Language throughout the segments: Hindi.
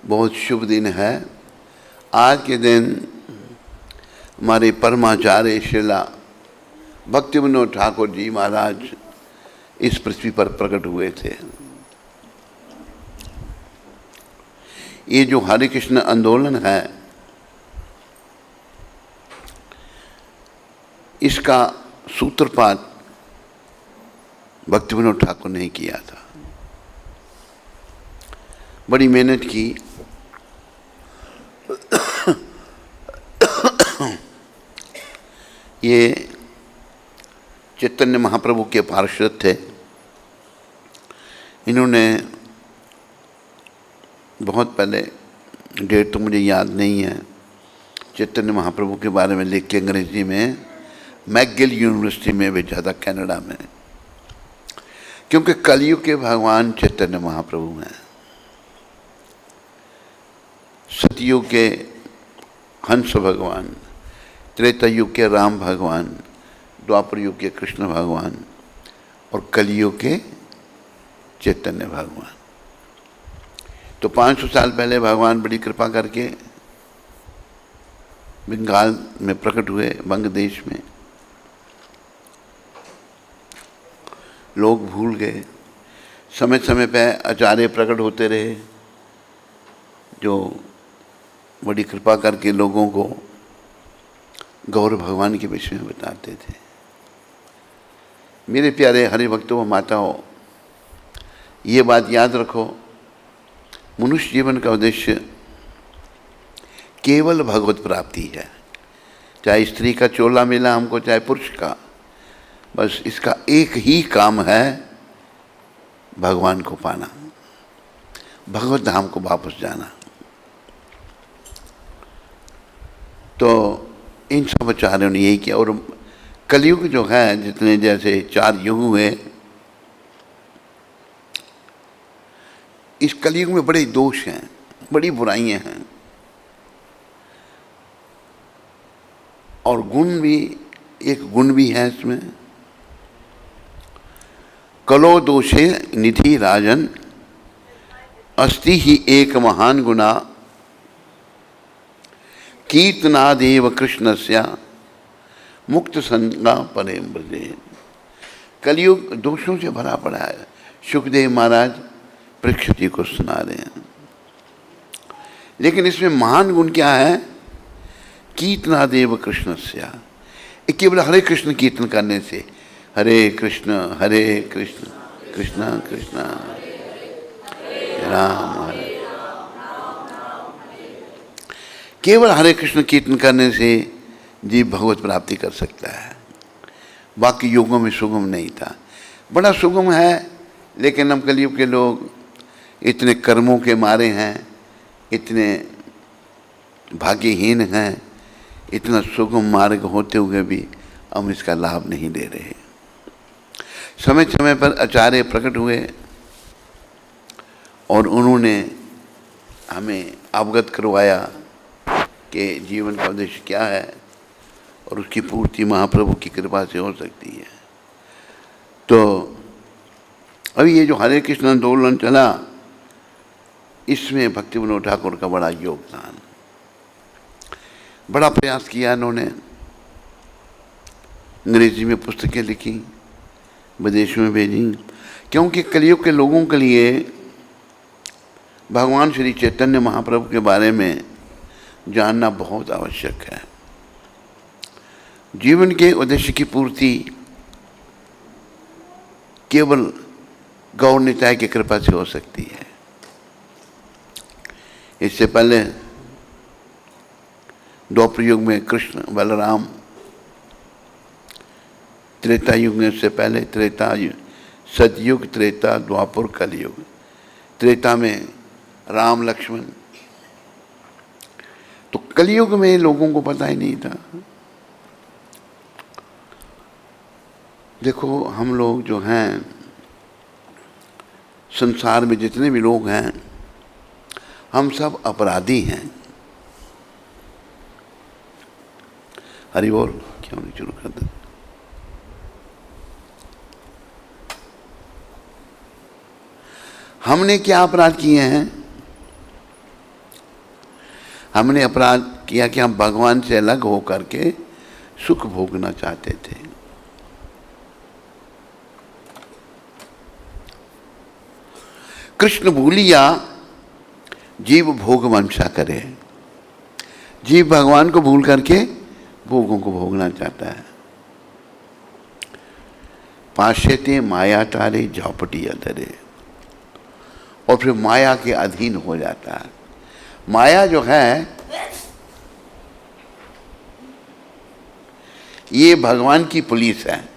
बहुत शुभ दिन है। आज के दिन हमारे परमाचार्य श्रीला भक्ति विनोद ठाकुर जी महाराज इस पृथ्वी पर प्रकट हुए थे। ये जो हरे कृष्ण आंदोलन है, इसका सूत्रपात भक्ति विनोद ठाकुर ने किया था। बड़ी मेहनत की। ये चैतन्य महाप्रभु के पार्षद थे। इन्होंने बहुत पहले, डेट तो मुझे याद नहीं है, चैतन्य महाप्रभु के बारे में लिख के अंग्रेजी में मैकगिल यूनिवर्सिटी में भेजा था, कनाडा में। क्योंकि कलयुग के भगवान चैतन्य महाप्रभु हैं, सतयुग के हंस भगवान, त्रेता युग के राम भगवान, द्वापर युग के कृष्ण भगवान और कलयुग के चैतन्य भगवान। तो 500 साल पहले भगवान बड़ी कृपा करके बंगाल में प्रकट हुए, बंग देश में। लोग भूल गए। समय समय पे आचार्य प्रकट होते रहे जो बड़ी कृपा करके लोगों को गौर भगवान के विषय में बताते थे। मेरे प्यारे हरि भक्तों व माताओं, ये बात याद रखो, मनुष्य जीवन का उद्देश्य केवल भगवत प्राप्ति है। चाहे स्त्री का चोला मिला हमको, चाहे पुरुष का, बस इसका एक ही काम है, भगवान को पाना, भगवत धाम को वापस जाना। तो इन सब आचार्यों ने यही किया। और कलयुग जो है, जितने जैसे 4 युग हुए, इस कलयुग में बड़े दोष हैं, बड़ी बुराइयां हैं और गुण भी, एक गुण भी है इसमें। कलो दोषे निधि राजन अस्ति ही एक महान गुना कीर्तनादेव कृष्णस्य मुक्त संगा परे ब्रजे। कलयुग दोषों से भरा पड़ा है। सुखदेव महाराज परीक्षित जी को सुना रहे हैं। लेकिन इसमें महान गुण क्या है? कीर्तनादेव कृष्णस्य। केवल हरे कृष्ण कीर्तन करने से, हरे कृष्ण कृष्ण कृष्ण राम हरे, केवल हरे कृष्ण कीर्तन करने से जीव भगवत प्राप्ति कर सकता है। बाकी युगों में सुगम नहीं था। बड़ा सुगम है, लेकिन हम कलयुग के लोग इतने कर्मों के मारे हैं, इतने भाग्यहीन हैं, इतना सुगम मार्ग होते हुए भी हम इसका लाभ नहीं ले रहे। समय समय पर आचार्य प्रकट हुए और उन्होंने हमें अवगत करवाया कि जीवन का उद्देश्य क्या है और उसकी पूर्ति महाप्रभु की कृपा से हो सकती है। तो अभी ये जो हरे कृष्ण आंदोलन चला, इसमें भक्ति विनोद ठाकुर का बड़ा योगदान, बड़ा प्रयास किया इन्होंने। अंग्रेजी में पुस्तकें लिखी, विदेशों में भेजी, क्योंकि कलयुग के लोगों के लिए भगवान श्री चैतन्य महाप्रभु के बारे में जानना बहुत आवश्यक है। जीवन के उद्देश्य की पूर्ति केवल गौर निताय की कृपा से हो सकती है। इससे पहले द्वापर युग में कृष्ण बलराम, त्रेता युग में, उससे पहले त्रेता सतयुग, त्रेता, द्वापर, कलयुग। त्रेता में राम लक्ष्मण। तो कलयुग में लोगों को पता ही नहीं था। देखो, हम लोग जो हैं, संसार में जितने भी लोग हैं, हम सब अपराधी हैं। हरि बोल। क्यों नहीं शुरू कर दे? हमने क्या अपराध किए हैं? हमने अपराध किया कि हम भगवान से अलग हो करके सुख भोगना चाहते थे। कृष्ण भूलिया जीव भोग वंशा करे। जीव भगवान को भूल करके भोगों को भोगना चाहता है। पाश्यते माया तारे झौपटी अधरे, और फिर माया के अधीन हो जाता है। माया जो है ये भगवान की पुलिस है।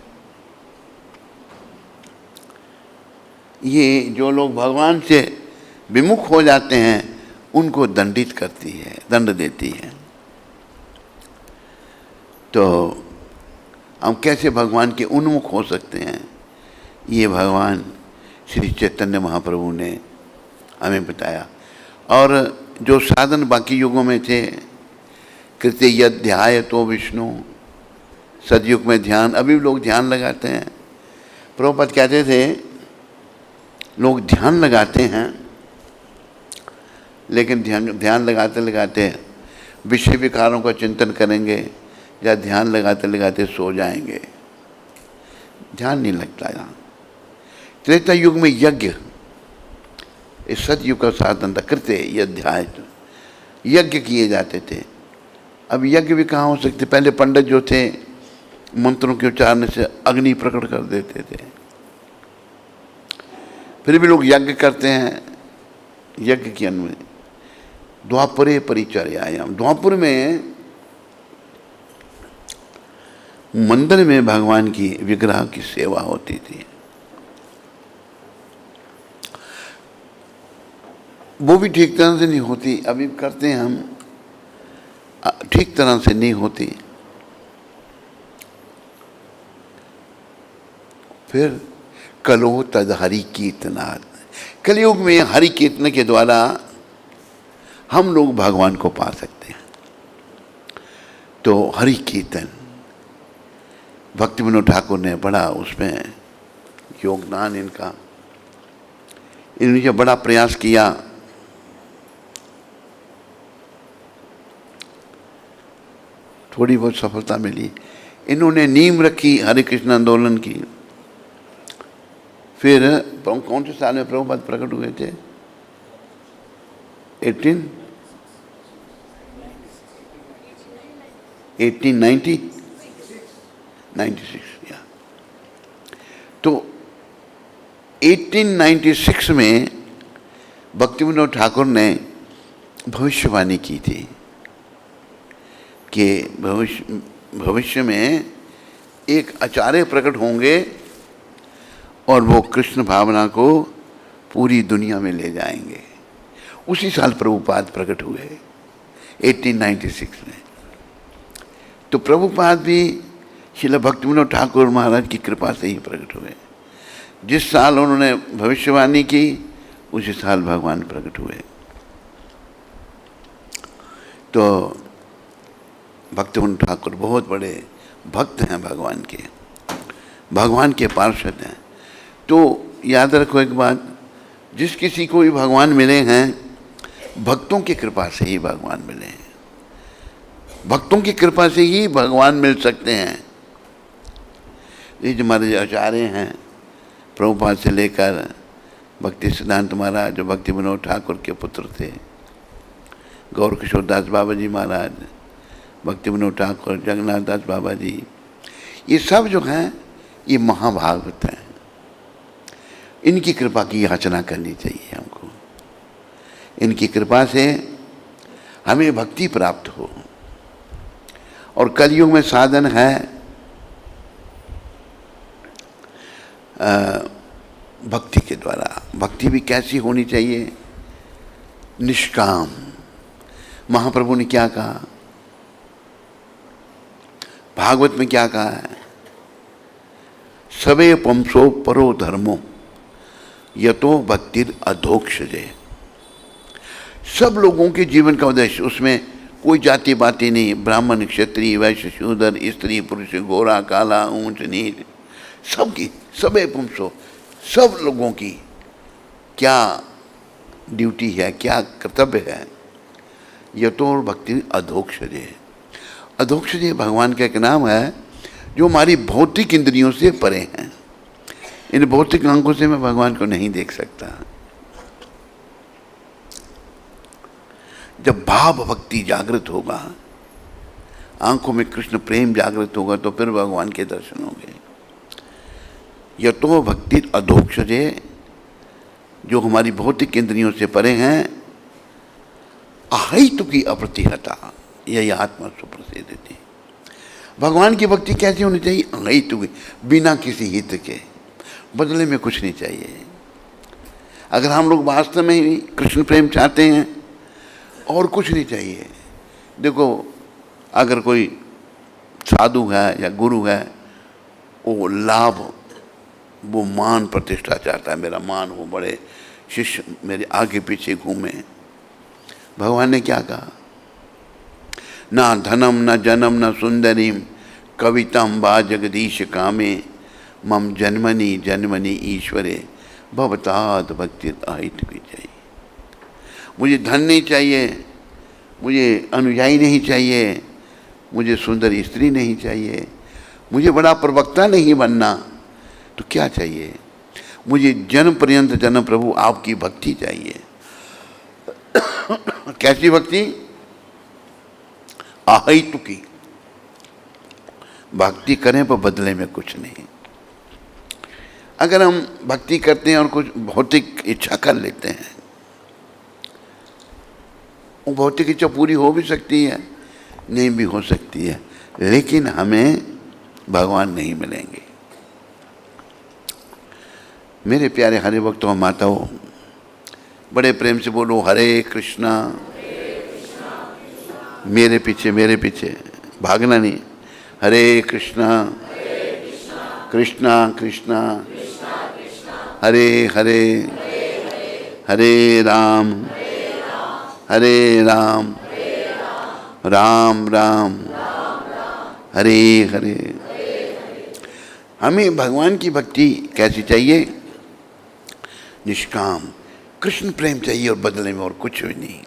ये जो लोग भगवान से विमुख हो जाते हैं उनको दंडित करती है, दंड देती है। तो हम कैसे भगवान के उन्मुख हो सकते हैं, ये भगवान श्री चैतन्य महाप्रभु ने हमें बताया। और जो साधन बाकी युगों में थे, कृत्य यध्याय तो विष्णु, सतयुग में ध्यान, अभी लोग ध्यान लगाते हैं। प्रभुपाद कहते थे लोग ध्यान लगाते हैं, लेकिन ध्यान लगाते लगाते विषय विकारों का चिंतन करेंगे या ध्यान लगाते लगाते सो जाएंगे, ध्यान नहीं लगता यहाँ। त्रेता युग में यज्ञ, इस सतयुग का साधन था। कृत्य यध्याय, यज्ञ किए जाते थे। अब यज्ञ भी कहाँ हो सकते, पहले पंडित जो थे मंत्रों के उच्चारण से अग्नि प्रकट कर देते थे, फिर भी लोग यज्ञ करते हैं। यज्ञ की अनुमति द्वापरे परिचर्यायाम, द्वापर में मंदिर में भगवान की विग्रह की सेवा होती थी। वो भी ठीक तरह से नहीं होती, अभी करते हैं हम, ठीक तरह से नहीं होती। फिर कलो तद हरि कीर्तनाद, कलयुग में हरि कीर्तन के द्वारा हम लोग भगवान को पा सकते हैं। तो हरि कीर्तन, भक्ति विनोद ठाकुर ने बड़ा उसमें योगदान इनका, इन्होंने बड़ा प्रयास किया। थोड़ी बहुत सफलता मिली। इन्होंने नींव रखी हरे कृष्ण आंदोलन की। फिर कौन से साल में प्रभुपाद प्रकट हुए थे? 1896 या तो 1896 में भक्ति विनोद ठाकुर ने भविष्यवाणी की थी कि भविष्य में एक आचार्य प्रकट होंगे और वो कृष्ण भावना को पूरी दुनिया में ले जाएंगे। उसी साल प्रभुपाद प्रकट हुए 1896 में। तो प्रभुपाद भी श्रील भक्ति विनोद ठाकुर महाराज की कृपा से ही प्रकट हुए। जिस साल उन्होंने भविष्यवाणी की उसी साल भगवान प्रकट हुए। तो भक्ति विनोद ठाकुर बहुत बड़े भक्त हैं भगवान के, भगवान के पार्षद हैं। तो याद रखो एक बात, जिस किसी को भी भगवान मिले हैं भक्तों की कृपा से ही भगवान मिले हैं। भक्तों की कृपा से ही भगवान मिल सकते हैं। ये जो हमारे आचार्य हैं प्रभुपाद से लेकर भक्ति सिद्धांत महाराज जो भक्ति विनोद ठाकुर के पुत्र थे, गौर किशोर दास बाबा जी महाराज, भक्ति विनोद ठाकुर, जगन्नाथ दास बाबा जी, ये सब जो हैं ये महाभागवत हैं। इनकी कृपा की याचना करनी चाहिए हमको। इनकी कृपा से हमें भक्ति प्राप्त हो। और कलयुग में साधन है भक्ति के द्वारा। भक्ति भी कैसी होनी चाहिए? निष्काम। महाप्रभु ने क्या कहा? भागवत में क्या कहा है? सबे पंसो परो धर्मो यतो भक्तिर अधोक्षजे। सब लोगों के जीवन का उद्देश्य, उसमें कोई जाति बाती नहीं, ब्राह्मण क्षत्रिय वैश्य शूद्र स्त्री पुरुष गोरा काला ऊंच नीच, सबकी, सबे पुंसो, सब लोगों की क्या ड्यूटी है, क्या कर्तव्य है यतो भक्ति अधोक्षजे। अधोक्षजे भगवान का एक नाम है जो हमारी भौतिक इंद्रियों से परे हैं। इन भौतिक आंखों से मैं भगवान को नहीं देख सकता। जब भाव भक्ति जागृत होगा, आंखों में कृष्ण प्रेम जागृत होगा, तो फिर भगवान के दर्शन होंगे। यतो भक्ति अधोक्षजे, जो हमारी भौतिक इंद्रियों से परे हैं, अहितु की अप्रतिहता, यही आत्मा सुप्रसिद्ध थी। भगवान की भक्ति कैसी होनी चाहिए? अहितु की, बिना किसी हित के, बदले में कुछ नहीं चाहिए। अगर हम लोग वास्तव में ही कृष्ण प्रेम चाहते हैं और कुछ नहीं चाहिए। देखो, अगर कोई साधु है या गुरु है, वो लाभ, वो मान प्रतिष्ठा चाहता है, मेरा मान हो, बड़े शिष्य मेरे आगे पीछे घूमे। भगवान ने क्या कहा? ना धनम न जनम न सुंदरीम कवितम वा जगदीश कामे मम जन्मनि जन्मनि ईश्वरे भवताद भक्ति अहित की चाहिए। मुझे धन नहीं चाहिए, मुझे अनुयायी नहीं चाहिए, मुझे सुंदर स्त्री नहीं चाहिए, मुझे बड़ा प्रवक्ता नहीं बनना, तो क्या चाहिए? मुझे जन्म पर्यंत जन्म प्रभु आपकी भक्ति चाहिए। कैसी भक्ति? अहितु की भक्ति करें पर बदले में कुछ नहीं। अगर हम भक्ति करते हैं और कुछ भौतिक इच्छा कर लेते हैं, वो भौतिक इच्छा पूरी हो भी सकती है, नहीं भी हो सकती है, लेकिन हमें भगवान नहीं मिलेंगे। मेरे प्यारे हरे भक्तों और माताओं, बड़े प्रेम से बोलो हरे कृष्णा। मेरे पीछे भागना नहीं। हरे कृष्णा कृष्णा कृष्णा हरे हरे, हरे राम राम राम हरे हरे। हमें भगवान की भक्ति कैसी चाहिए? निष्काम कृष्ण प्रेम चाहिए और बदले में और कुछ भी नहीं।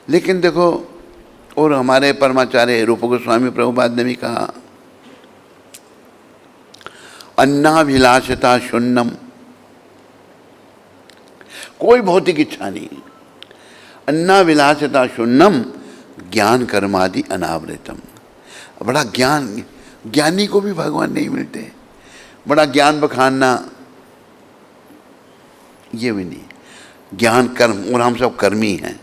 लेकिन देखो, और हमारे परमाचार्य रूप गोस्वामी प्रभुपाद ने भी कहा, अन्नाभिलाषता शून्यम, कोई भौतिक इच्छा नहीं। अन्नाभिलाषता शून्यम ज्ञान कर्मादि अनावृतम। बड़ा ज्ञानी को भी भगवान नहीं मिलते। बड़ा ज्ञान बखानना, ये भी नहीं। ज्ञान कर्म, और हम सब कर्मी हैं।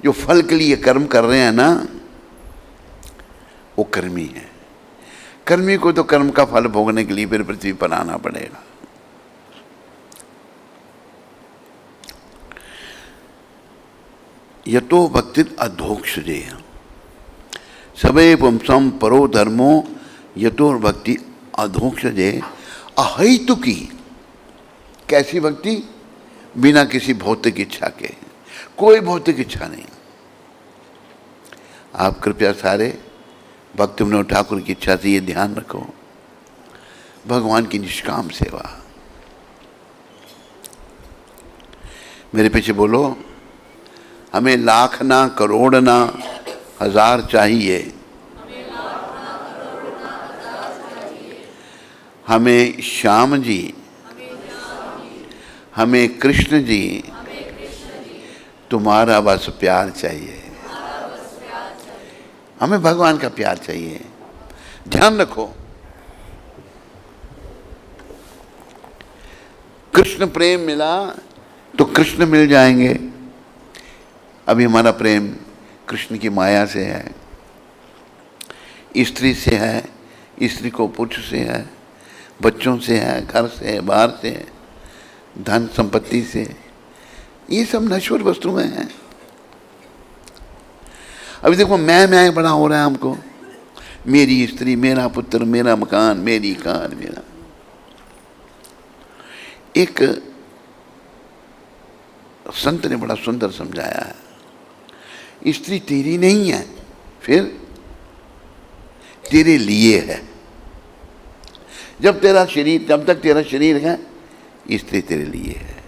जो फल के लिए कर्म कर रहे हैं ना, वो कर्मी है। कर्मी को तो कर्म का फल भोगने के लिए फिर पृथ्वी पर आना पड़ेगा। यतो भक्ति अधोक्षजे सबे पुंसम परो धर्मो यतो भक्ति अधोक्षजे अहितु की। कैसी भक्ति? बिना किसी भौतिक इच्छा के, कोई भौतिक इच्छा नहीं। आप कृपया सारे भक्त विनोद ठाकुर की इच्छा से ये ध्यान रखो, भगवान की निष्काम सेवा। मेरे पीछे बोलो, हमें लाख ना करोड़ ना हजार चाहिए, हमें श्याम जी, हमें कृष्ण जी, तुम्हारा बस प्यार चाहिए। हमें भगवान का प्यार चाहिए। ध्यान रखो, कृष्ण प्रेम मिला तो कृष्ण मिल जाएंगे। अभी हमारा प्रेम कृष्ण की माया से है, स्त्री से है, स्त्री को पुरुष से है, बच्चों से है, घर से है, बाहर से है, धन संपत्ति से। ये सब नश्वर वस्तुएं हैं। अभी देखो, मैं बड़ा हो रहा है हमको, मेरी स्त्री, मेरा पुत्र, मेरा मकान, मेरी कार, मेरा। एक संत ने बड़ा सुंदर समझाया है, स्त्री तेरी नहीं है, फिर तेरे लिए है। जब तक तेरा शरीर है, स्त्री तेरे लिए है।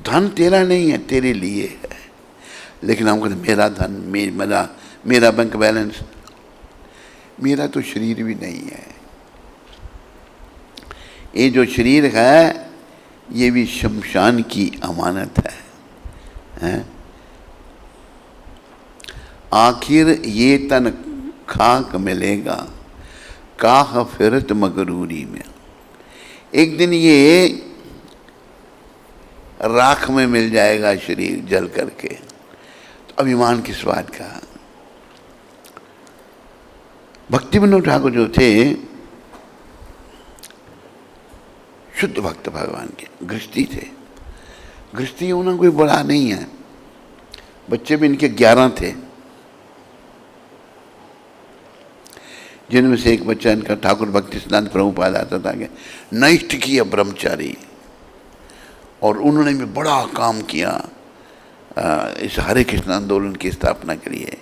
धन तेरा नहीं है, तेरे लिए है। लेकिन हम कहते मेरा धन, मेरा बैंक बैलेंस। मेरा तो शरीर भी नहीं है, ये जो शरीर है ये भी शमशान की अमानत है? आखिर ये तन खाक मिलेगा, काह फिरत मगरूरी में। एक दिन ये राख में मिल जाएगा शरीर जल करके, तो अभिमान किस बात का। भक्ति विनोद ठाकुर जो थे शुद्ध भक्त भगवान के, गृहस्थी थे। गृहस्थी होना कोई बड़ा नहीं है। बच्चे भी इनके 11 थे, जिनमें से एक बच्चा इनका ठाकुर भक्ति सिद्धांत प्रभुपाद आता था कि नैष्ठिकीय ब्रह्मचारी, और उन्होंने भी बड़ा काम किया इस हरे कृष्ण आंदोलन की स्थापना के लिए।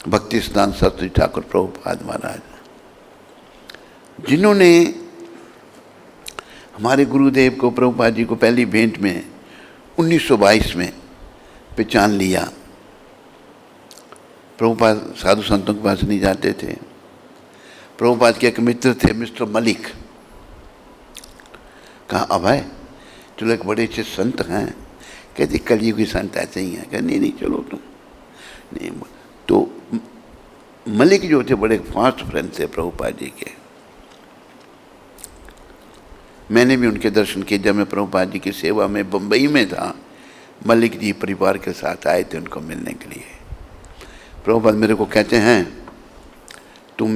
भक्ति सिद्धांत सरस्वती ठाकुर प्रभुपाद महाराज, जिन्होंने हमारे गुरुदेव को, प्रभुपाद जी को पहली भेंट में 1922 में पहचान लिया। प्रभुपाद साधु संतों के पास नहीं जाते थे। प्रभुपाद के एक मित्र थे मिस्टर मलिक, कहा अभय चलो एक बड़े अच्छे संत हैं। कहते कलयुगी संत ऐसे ही हैं। कहा नहीं चलो तुम नहीं। तो मलिक जो थे बड़े फास्ट फ्रेंड थे प्रभुपाद जी के। मैंने भी उनके दर्शन किए जब मैं प्रभुपाद जी की सेवा में बम्बई में था। मलिक जी परिवार के साथ आए थे उनको मिलने के लिए। प्रभुपाद मेरे को कहते हैं तुम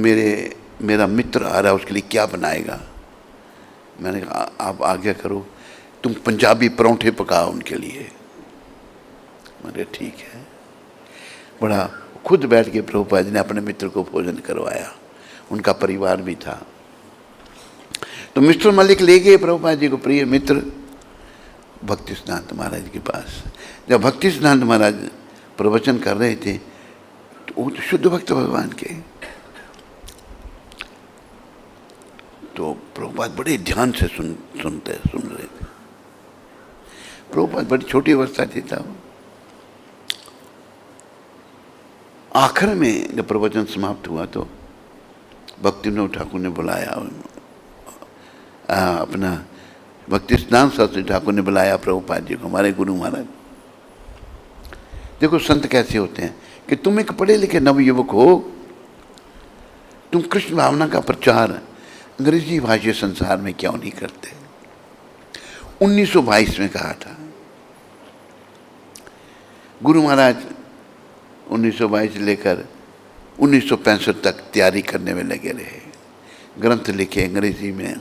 मेरा मित्र आ रहा है, उसके लिए क्या बनाएगा। मैंने कहा आप आज्ञा करो, तुम पंजाबी परोंठे पकाओ उनके लिए। मैंने ठीक है। बड़ा खुद बैठ के प्रभुपाद जी ने अपने मित्र को भोजन करवाया, उनका परिवार भी था। तो मिस्टर मलिक ले गए प्रभुपाद जी को, प्रिय मित्र, भक्ति सिद्धांत महाराज के पास। जब भक्ति सिद्धांत महाराज प्रवचन कर रहे थे तो वो तो शुद्ध भक्त भगवान के, तो प्रभुपाद बड़े ध्यान से सुन रहे थे। प्रभुपाद बड़ी छोटी अवस्था थी तब। आखिर में जब प्रवचन समाप्त हुआ तो भक्ति विनोद ठाकुर ने बुलाया, अपना भक्ति सिद्धांत सरस्वती ठाकुर ने बुलाया प्रभुपाद जी को, हमारे गुरु महाराज। देखो संत कैसे होते हैं कि तुम एक पढ़े लिखे नवयुवक हो, तुम कृष्ण भावना का प्रचार अंग्रेजी भाषी संसार में क्यों नहीं करते। 1922 में कहा था गुरु महाराज। 1922 लेकर 1965 तक तैयारी करने में लगे रहे। ग्रंथ लिखे, अंग्रेजी में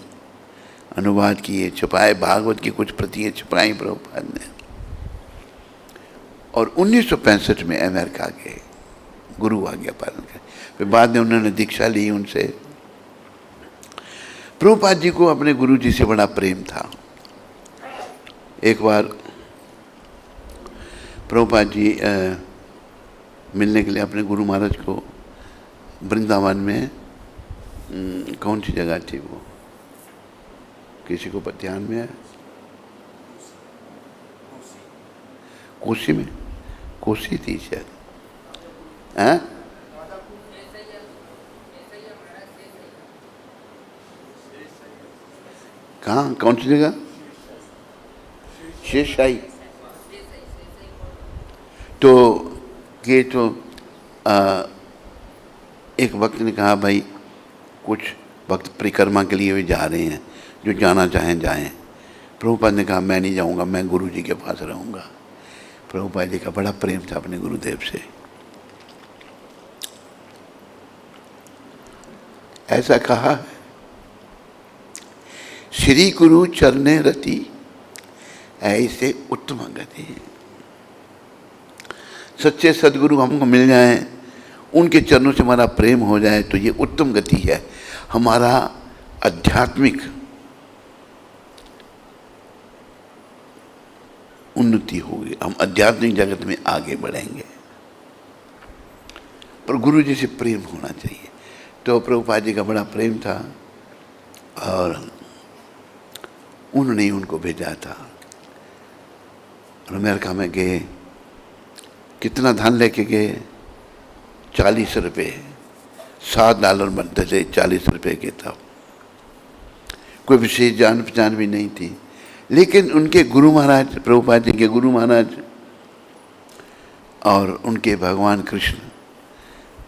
अनुवाद किए, छुपाए, भागवत की कुछ प्रतियां छुपाई प्रभुपाद ने। और 1965 में अमेरिका गए गुरु आज्ञा पालन कर। फिर बाद में उन्होंने दीक्षा ली उनसे। प्रभुपाद जी को अपने गुरु जी से बड़ा प्रेम था। एक बार प्रभुपाद जी मिलने के लिए अपने गुरु महाराज को वृंदावन में कौन सी जगह थी वो, किसी को ध्यान में है? कोसी में, कोसी थी शायद, हैं? कहाँ, कौन सी जगह? शेषशाही। तो ये तो एक वक्त ने कहा भाई कुछ वक्त परिक्रमा के लिए भी जा रहे हैं, जो जाना चाहें जाएं। प्रभुपाद ने कहा मैं नहीं जाऊंगा, मैं गुरु जी के पास रहूंगा। प्रभुपाद जी का बड़ा प्रेम था अपने गुरुदेव से। ऐसा कहा श्री गुरु चरणे रति ऐसे उत्तम गति। सच्चे सदगुरु हमको मिल जाएं, उनके चरणों से हमारा प्रेम हो जाए तो ये उत्तम गति है। हमारा आध्यात्मिक उन्नति होगी, हम आध्यात्मिक जगत में आगे बढ़ेंगे। पर गुरु जी से प्रेम होना चाहिए। तो प्रभुपाद जी का बड़ा प्रेम था और उन्होंने ही उनको भेजा था। और अमेरिका में गए कितना धन लेके गए? 40 रुपये। $7 बनते थे 40 रुपये के तब। कोई विशेष जान पहचान भी नहीं थी, लेकिन उनके गुरु महाराज, प्रभुपाद जी के गुरु महाराज और उनके भगवान कृष्ण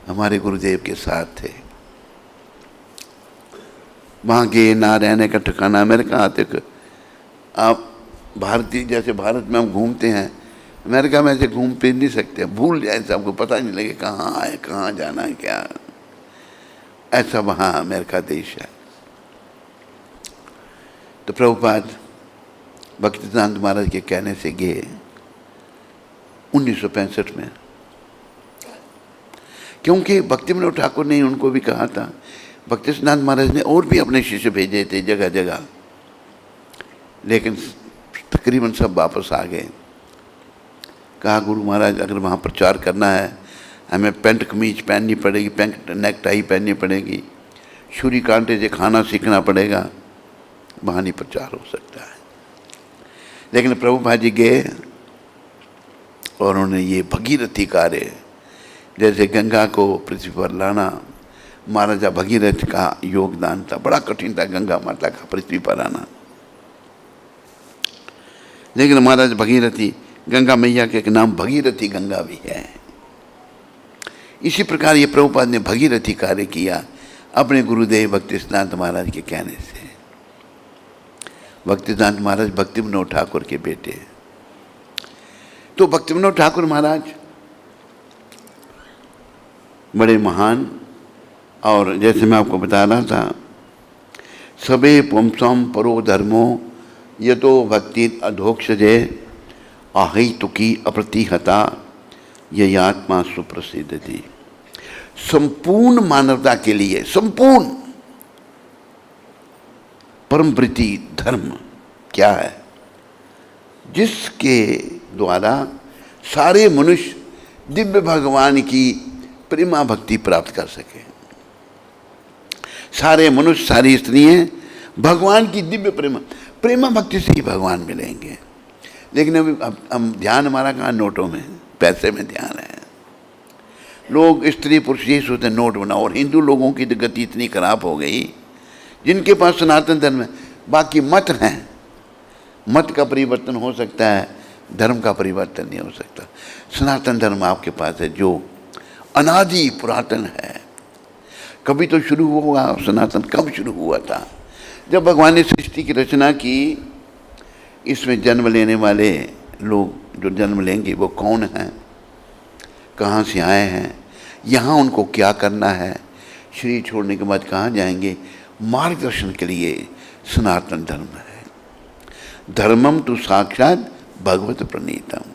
हमारे गुरुदेव के साथ थे। वहाँ गए, ना रहने का ठिकाना। अमेरिका आते आप भारतीय जैसे भारत में हम घूमते हैं, अमेरिका में ऐसे घूम फिर नहीं सकते, भूल जाए, सबको पता नहीं लगे कहाँ आए, कहाँ जाना है, क्या। ऐसा वहाँ अमेरिका देश है। तो प्रभुपाद भक्तिसिद्धांत महाराज के कहने से गए 1965 में, क्योंकि भक्तिविनोद ठाकुर ने उनको भी कहा था। भक्तिसिद्धांत महाराज ने और भी अपने शिष्य भेजे थे जगह जगह, लेकिन तकरीबन सब वापस आ गए। कहा गुरु महाराज अगर वहाँ प्रचार करना है हमें पैंट कमीज पहननी पड़ेगी, पैंट नेक टाई पहननी पड़ेगी, छुरी कांटे से खाना सीखना पड़ेगा, वहाँ नहीं प्रचार हो सकता है। लेकिन प्रभुपाद जी गए और उन्होंने ये भगीरथी कार्य, जैसे गंगा को पृथ्वी पर लाना, महाराजा भगीरथ का योगदान था। बड़ा कठिन था गंगा माता का पृथ्वी पर आना, लेकिन महाराज भगीरथी, गंगा मैया के एक नाम भगीरथी गंगा भी है। इसी प्रकार ये प्रभुपाद ने भगीरथी कार्य किया अपने गुरुदेव भक्तिसिद्धांत महाराज के कहने से। भक्तिसिद्धांत महाराज भक्तिविनोद ठाकुर के बेटे। तो भक्तिविनोद ठाकुर महाराज बड़े महान, और जैसे मैं आपको बता रहा था, सबे पुंसम परो धर्मो यतो भक्ति अधोक्षजे आहि तुकी अप्रतिहता यह आत्मा सुप्रसिद्ध थी। संपूर्ण मानवता के लिए संपूर्ण परमप्रीति धर्म क्या है? जिसके द्वारा सारे मनुष्य दिव्य भगवान की प्रेमा भक्ति प्राप्त कर सके। सारे मनुष्य, सारी स्त्रियां भगवान की दिव्य प्रेमा भक्ति से ही भगवान मिलेंगे। लेकिन अभी हम ध्यान हमारा कहाँ? नोटों में, पैसे में ध्यान है। लोग स्त्री पुरुष यही सोचते हैं नोट बनाओ। और हिंदू लोगों की तो गति इतनी खराब हो गई, जिनके पास सनातन धर्म है, बाकी मत हैं, मत का परिवर्तन हो सकता है, धर्म का परिवर्तन नहीं हो सकता। सनातन धर्म आपके पास है जो अनादि पुरातन है। कभी तो शुरू हुआ सनातन। कब शुरू हुआ था? जब भगवान ने सृष्टि की रचना की। इसमें जन्म लेने वाले लोग जो जन्म लेंगे वो कौन हैं, कहाँ से आए हैं, यहाँ उनको क्या करना है, शरीर छोड़ने के बाद कहाँ जाएंगे, मार्गदर्शन के लिए सनातन धर्म है। धर्मम तो साक्षात भगवत प्रणीतम।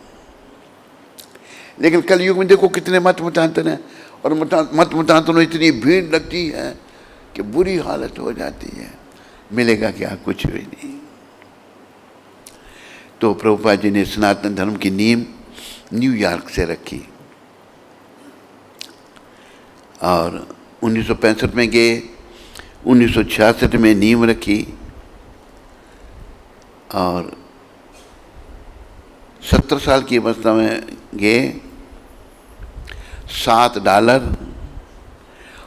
लेकिन कलयुग में देखो कितने मत मतांतर हैं, और मत मतांतर में इतनी भीड़ लगती है कि बुरी हालत हो जाती है। मिलेगा क्या? कुछ भी नहीं। तो प्रभुपाद जी ने सनातन धर्म की नींव न्यूयॉर्क से रखी, और 1965 में गए, 1966 में नींव रखी, और 70 साल की अवस्था में गए। $7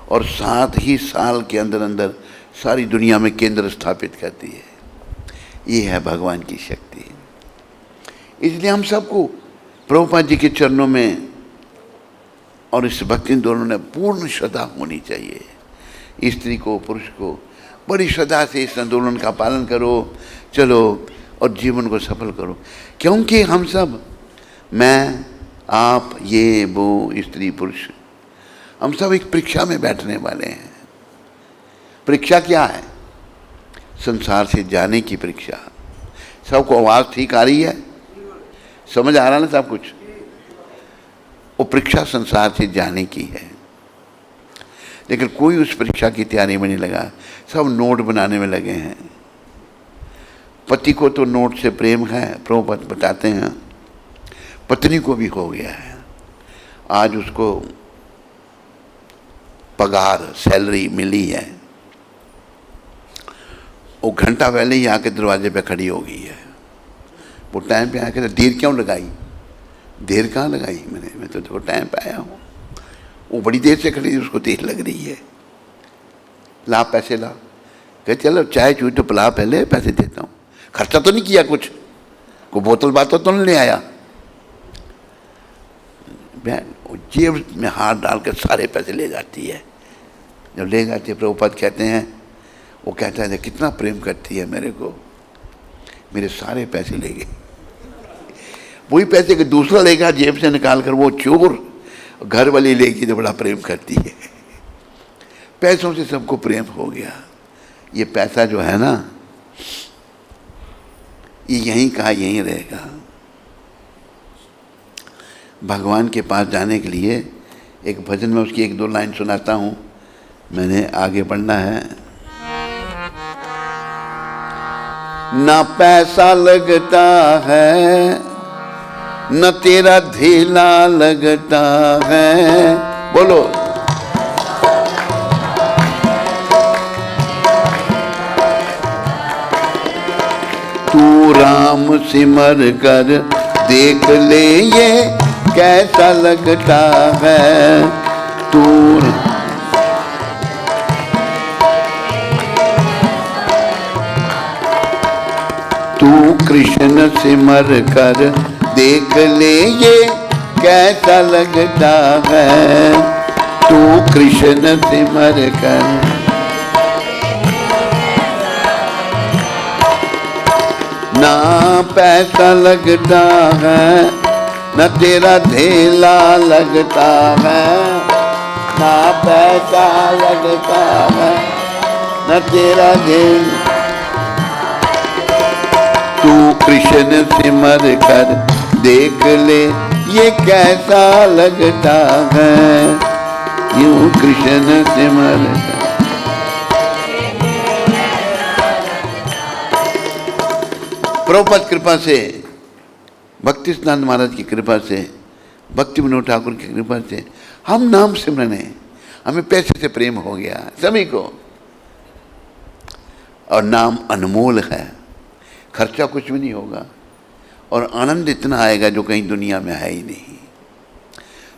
और 7 ही साल के अंदर अंदर सारी दुनिया में केंद्र स्थापित करती है। ये है भगवान की शक्ति। इसलिए हम सबको प्रभुपाद जी के चरणों में और इस भक्ति आंदोलन में पूर्ण श्रद्धा होनी चाहिए। स्त्री को, पुरुष को बड़ी श्रद्धा से इस आंदोलन का पालन करो, चलो और जीवन को सफल करो। क्योंकि हम सब, मैं, आप, ये, वो, स्त्री, पुरुष, हम सब एक परीक्षा में बैठने वाले हैं। परीक्षा क्या है? संसार से जाने की परीक्षा। सबको आवाज़ ठीक आ रही है? समझ आ रहा ना सब कुछ? वो परीक्षा संसार से जाने की है। लेकिन कोई उस परीक्षा की तैयारी में नहीं लगा, सब नोट बनाने में लगे हैं। पति को तो नोट से प्रेम है, प्रभुपाद बताते हैं, पत्नी को भी हो गया है। आज उसको पगार, सैलरी मिली है, वो घंटा पहले ही आके दरवाजे पे खड़ी हो गई है। वो टाइम पे आके देर क्यों लगाई? देर कहाँ लगाई मैंने, मैं तो देखो टाइम पे आया हूँ। वो बड़ी देर से खड़ी थी, उसको देर लग रही है। ला पैसे ला, कह चलो चाय चूई तो पिला, पहले पैसे देता हूँ। खर्चा तो नहीं किया कुछ, कोई बोतल बातल तो नहीं ले आया। बहन जेब में हाथ डाल कर सारे पैसे ले जाती है। जब ले जाती है, प्रभुपाद कहते हैं, वो कहता है कितना प्रेम करती है मेरे को, मेरे सारे पैसे ले गए। वही पैसे कि दूसरा लेगा जेब से निकाल कर, वो चोर घर वाली लेगी तो बड़ा प्रेम करती है। पैसों से सबको प्रेम हो गया। ये पैसा जो है ना, ये यहीं कहा यहीं रहेगा। भगवान के पास जाने के लिए एक भजन में उसकी एक दो लाइन सुनाता हूँ, मैंने आगे बढ़ना है। ना पैसा लगता है, न तेरा धेला लगता है, बोलो। तू राम सिमर कर देख ले ये कैसा लगता है। तू कृष्ण सिमर कर देख ले ये कैसा लगता है। तू कृष्ण सिमर कर। ना पैसा लगता है, न तेरा धेला लगता है। ना पैसा लगता है, न तेरा धेला। तू कृष्ण सिमर कर देख ले ये कैसा लगता है। यूं कृष्ण सिमर कर। प्रभुपाद कृपा से, भक्ति सिद्धांत महाराज की कृपा से, भक्ति विनोद ठाकुर की कृपा से हम नाम सिमरन है। हमें पैसे से प्रेम हो गया सभी को, और नाम अनमोल है, खर्चा कुछ भी नहीं होगा, और आनंद इतना आएगा जो कहीं दुनिया में है ही नहीं।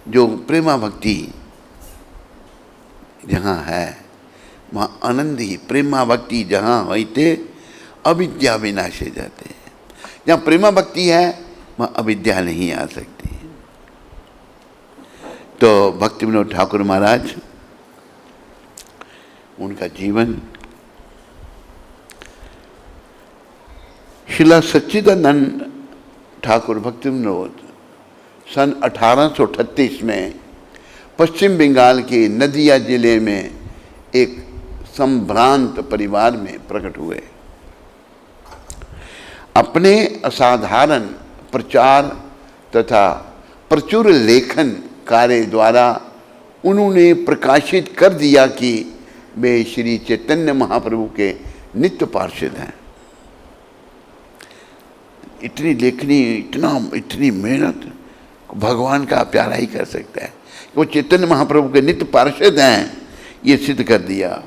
जो प्रेमा भक्ति जहाँ है वहाँ आनंद ही। प्रेमा भक्ति जहाँ होते अविद्या विनाशे जाते हैं। जहाँ प्रेमा भक्ति है वहाँ अविद्या नहीं आ सकती। तो भक्ति विनोद ठाकुर महाराज, उनका जीवन, शिला सच्चिदानंद ठाकुर भक्ति विनोद सन 1838 में पश्चिम बंगाल के नदिया जिले में एक संभ्रांत परिवार में प्रकट हुए। अपने असाधारण प्रचार तथा प्रचुर लेखन कार्य द्वारा उन्होंने प्रकाशित कर दिया कि वे श्री चैतन्य महाप्रभु के नित्य पार्षद हैं। इतनी लेखनी, इतनी मेहनत भगवान का प्यारा ही कर सकता है। वो चैतन्य महाप्रभु के नित्य पार्षद हैं, ये सिद्ध कर दिया।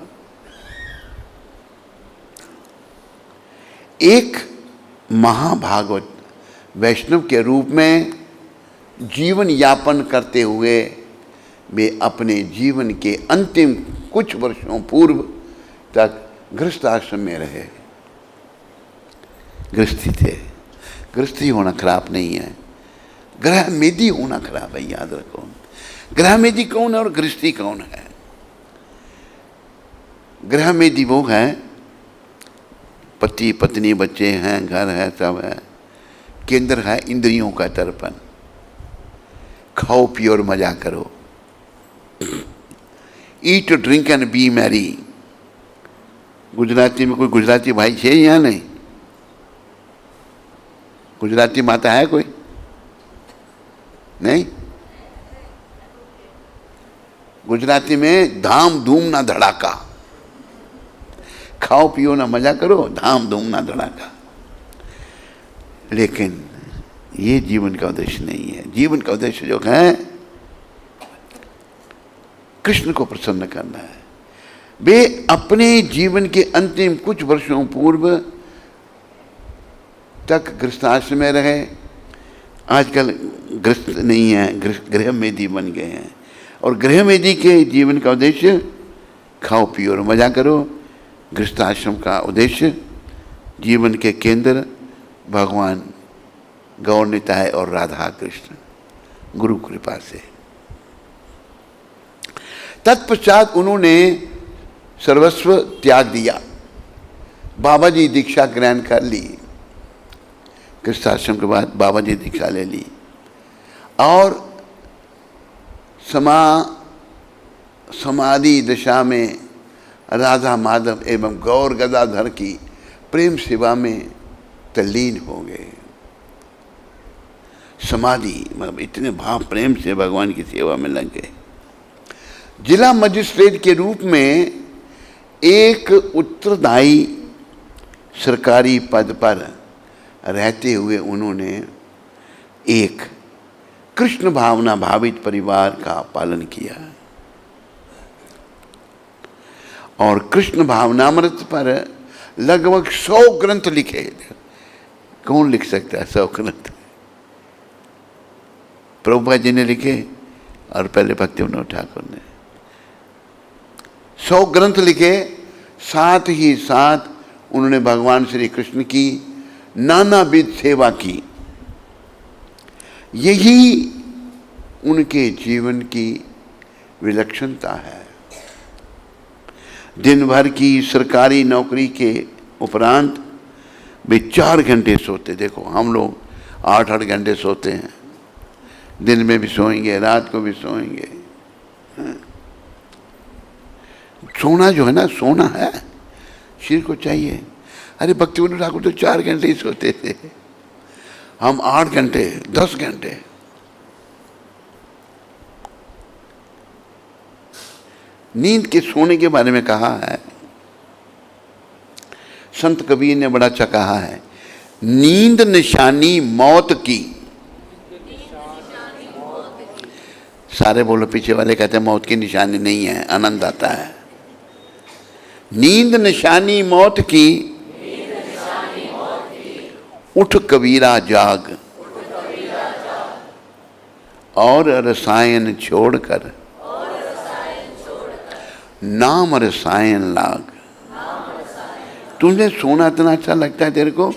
एक महाभागवत वैष्णव के रूप में जीवन यापन करते हुए वे अपने जीवन के अंतिम कुछ वर्षों पूर्व तक गृहस्थ आश्रम में रहे। गृहस्थी थे। गृहस्थी होना खराब नहीं है, ग्रह मेदी होना खराब है, याद रखो। ग्रह मेदी कौन है और गृहस्थी कौन है? ग्रह मेदी वो है, पति पत्नी बच्चे हैं, घर है, सब है। केंद्र है इंद्रियों का तर्पण। खाओ पियो और मजा करो। Eat drink and B Mary. Gujarati में कोई गुजराती भाई है या नहीं? गुजराती माता है कोई? नहीं? गुजराती में धाम धूम ना धड़ाका। खाओ पियो ना मजा करो, धाम धूम ना धड़ाका। लेकिन ये जीवन का उद्देश्य नहीं है। जीवन का उद्देश्य जो है कृष्ण को प्रसन्न करना है। वे अपने जीवन के अंतिम कुछ वर्षों पूर्व तक गृहस्थाश्रम में रहे। आजकल गृहस्थ नहीं है, गृहमेधी बन गए हैं। और गृहमेधी के जीवन का उद्देश्य खाओ पियो और मजा करो। गृहस्थ आश्रम का उद्देश्य जीवन के केंद्र भगवान गौर निताय और राधा कृष्ण गुरु कृपा से। तत्पश्चात उन्होंने सर्वस्व त्याग दिया। बाबा जी दीक्षा ग्रहण कर ली। गृहस्थाश्रम के बाद बाबा जी दीक्षा ले ली और समाधि दशा में राधा माधव एवं गौर गदाधर की प्रेम सेवा में तल्लीन हो गए। समाधि मतलब इतने भाव प्रेम से भगवान की सेवा में लग गए। जिला मजिस्ट्रेट के रूप में एक उत्तरदायी सरकारी पद पर रहते हुए उन्होंने एक कृष्ण भावना भावित परिवार का पालन किया और कृष्ण भावनामृत पर लगभग 100 ग्रंथ लिखे। कौन लिख सकता है 100 ग्रंथ? प्रभुपाद जी ने लिखे और पहले भक्तिविनोद ठाकुर ने 100 ग्रंथ लिखे। साथ ही साथ उन्होंने भगवान श्री कृष्ण की नानाविध सेवा की। यही उनके जीवन की विलक्षणता है। दिन भर की सरकारी नौकरी के उपरांत वे 4 घंटे सोते। देखो हम लोग 8-8 घंटे सोते हैं, दिन में भी सोएंगे, रात को भी सोएंगे। सोना जो है ना, सोना है, शरीर को चाहिए। अरे भक्तिविनोद ठाकुर तो 4 घंटे ही सोते थे, हम 8 घंटे 10 घंटे। नींद के सोने के बारे में कहा है, संत कबीर ने बड़ा अच्छा कहा है, नींद निशानी मौत की। सारे बोलो, पीछे वाले कहते हैं मौत की निशानी नहीं है, आनंद आता है। नींद निशानी मौत की, उठ कबीरा जाग और रसायन छोड़कर नाम रसायन लाग। तुझे सोना इतना अच्छा लगता है तेरे को?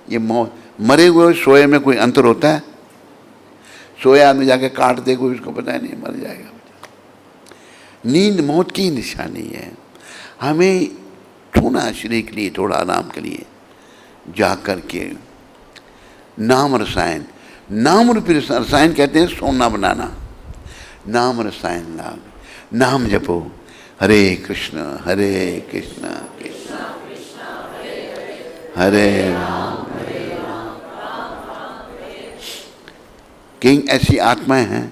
ये मरे हुए सोए में कोई अंतर होता है? सोया आदमी जाके काट दे कोई, उसको पता नहीं, मर जाएगा। नींद मौत की निशानी है। हमें थोड़ा शरीर के लिए, थोड़ा आराम के लिए जा कर के नाम रसायन, नाम रूपी रसायन कहते हैं सोना बनाना। नाम रसायन लाग, नाम जपो, हरे कृष्ण कृष्ण हरे राम कहीं ऐसी आत्माएं हैं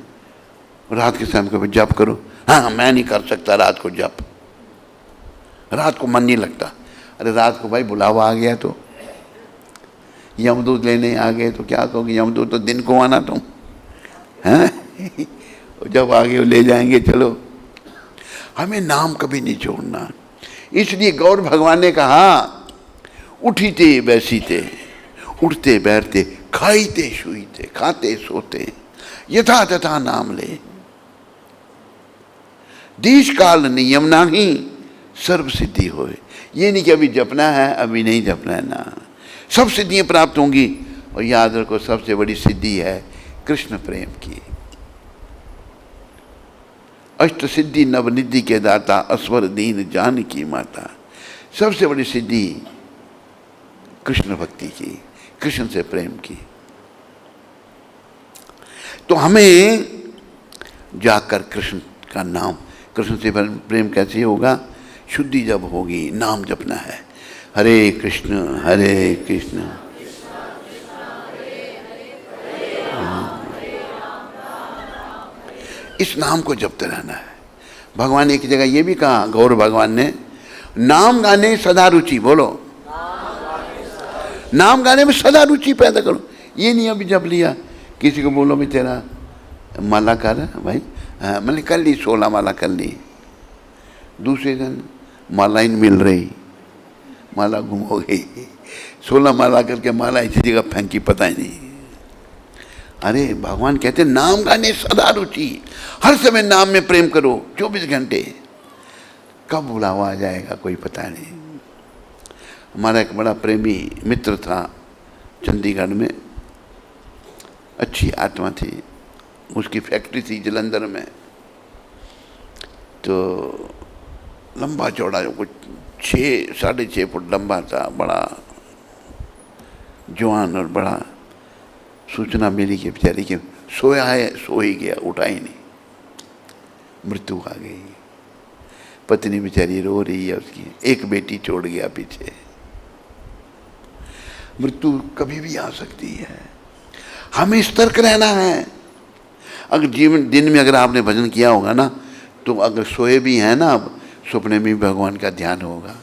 रात के समय कभी जप करो। हाँ, मैं नहीं कर सकता रात को जप, रात को मन नहीं लगता। अरे रात को भाई बुलावा आ गया तो, यमदूत लेने आ गए तो क्या कहोगे? यमदूत तो दिन को आना तुम हैं जब आगे वो ले जाएंगे। चलो, हमें नाम कभी नहीं छोड़ना। इसलिए गौर भगवान ने कहा, उठीते बैसीते, उठते बैठते, खाईते शुईते, खाते सोते, यथा तथा नाम ले। देश काल नियम नाही, सर्व सिद्धि होए। ये नहीं कि अभी जपना है, अभी नहीं जपना है ना, सब सिद्धियां प्राप्त होंगी। और याद रखो, सबसे बड़ी सिद्धि है कृष्ण प्रेम की। अष्ट सिद्धि नवनिधि के दाता, अस्वर दीन जान की माता। सबसे बड़ी सिद्धि कृष्ण भक्ति की, कृष्ण से प्रेम की। तो हमें जाकर कृष्ण का नाम, कृष्ण से प्रेम कैसे होगा? शुद्धि जब होगी, नाम जपना है, हरे कृष्ण इस नाम को जपते रहना है। भगवान ने एक जगह ये भी कहा, गौर भगवान ने, नाम गाने सदा रुचि। बोलो, नाम गाने में सदा रुचि पैदा करो। ये नहीं अभी जप लिया, किसी को बोलो भी तेरा माला कर भाई, मैंने कर ली 16 माला कर ली, दूसरे दिन माला ही नहीं मिल रही, माला गुम हो गई। 16 माला करके माला इसी जगह फेंकी, पता ही नहीं। अरे भगवान कहते हैं नाम गाने सदा रुचि, हर समय नाम में प्रेम करो 24 घंटे। कब बुलावा आ जाएगा कोई पता नहीं। हमारा एक बड़ा प्रेमी मित्र था चंडीगढ़ में, अच्छी आत्मा थी, उसकी फैक्ट्री थी जलंधर में। तो लंबा चौड़ा, कुछ 6-6.5 फुट लंबा था, बड़ा जवान और बड़ा। सूचना मिली कि बेचारी के सोया है, सो ही गया, उठा ही नहीं, मृत्यु आ गई। पत्नी बेचारी रो रही है, उसकी एक बेटी छोड़ गया पीछे। मृत्यु कभी भी आ सकती है, हमें सतर्क रहना है। अगर जीवन दिन में अगर आपने भजन किया होगा ना, तो अगर सोए भी हैं ना, आप सपने में भी भगवान का ध्यान होगा,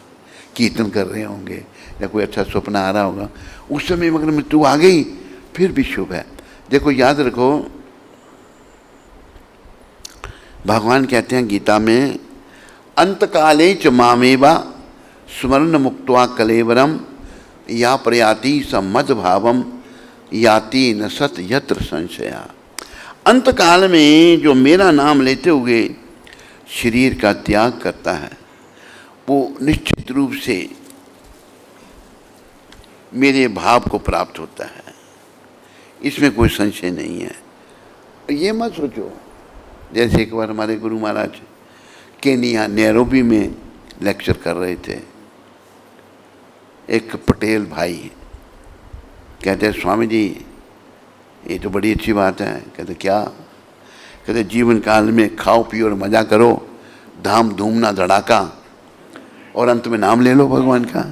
कीर्तन कर रहे होंगे या कोई अच्छा सपना आ रहा होगा, उस समय अगर मृत्यु आ गई फिर भी शुभ है। देखो याद रखो, भगवान कहते हैं गीता में, अंतकाले च मामेवा स्मरण मुक्त्वा कलेवरम या प्रयाति सम्मद भावम याति न सत यत्र संशया। अंतकाल में जो मेरा नाम लेते हुए शरीर का त्याग करता है, वो निश्चित रूप से मेरे भाव को प्राप्त होता है, इसमें कोई संशय नहीं है। ये मत सोचो, जैसे एक बार हमारे गुरु महाराज केनिया नैरोबी में लेक्चर कर रहे थे, एक पटेल भाई कहते हैं स्वामी जी ये तो बड़ी अच्छी बात है। कहते क्या? कहते जीवन काल में खाओ पियो और मज़ा करो, धाम धूम ना धड़ाका, और अंत में नाम ले लो भगवान का।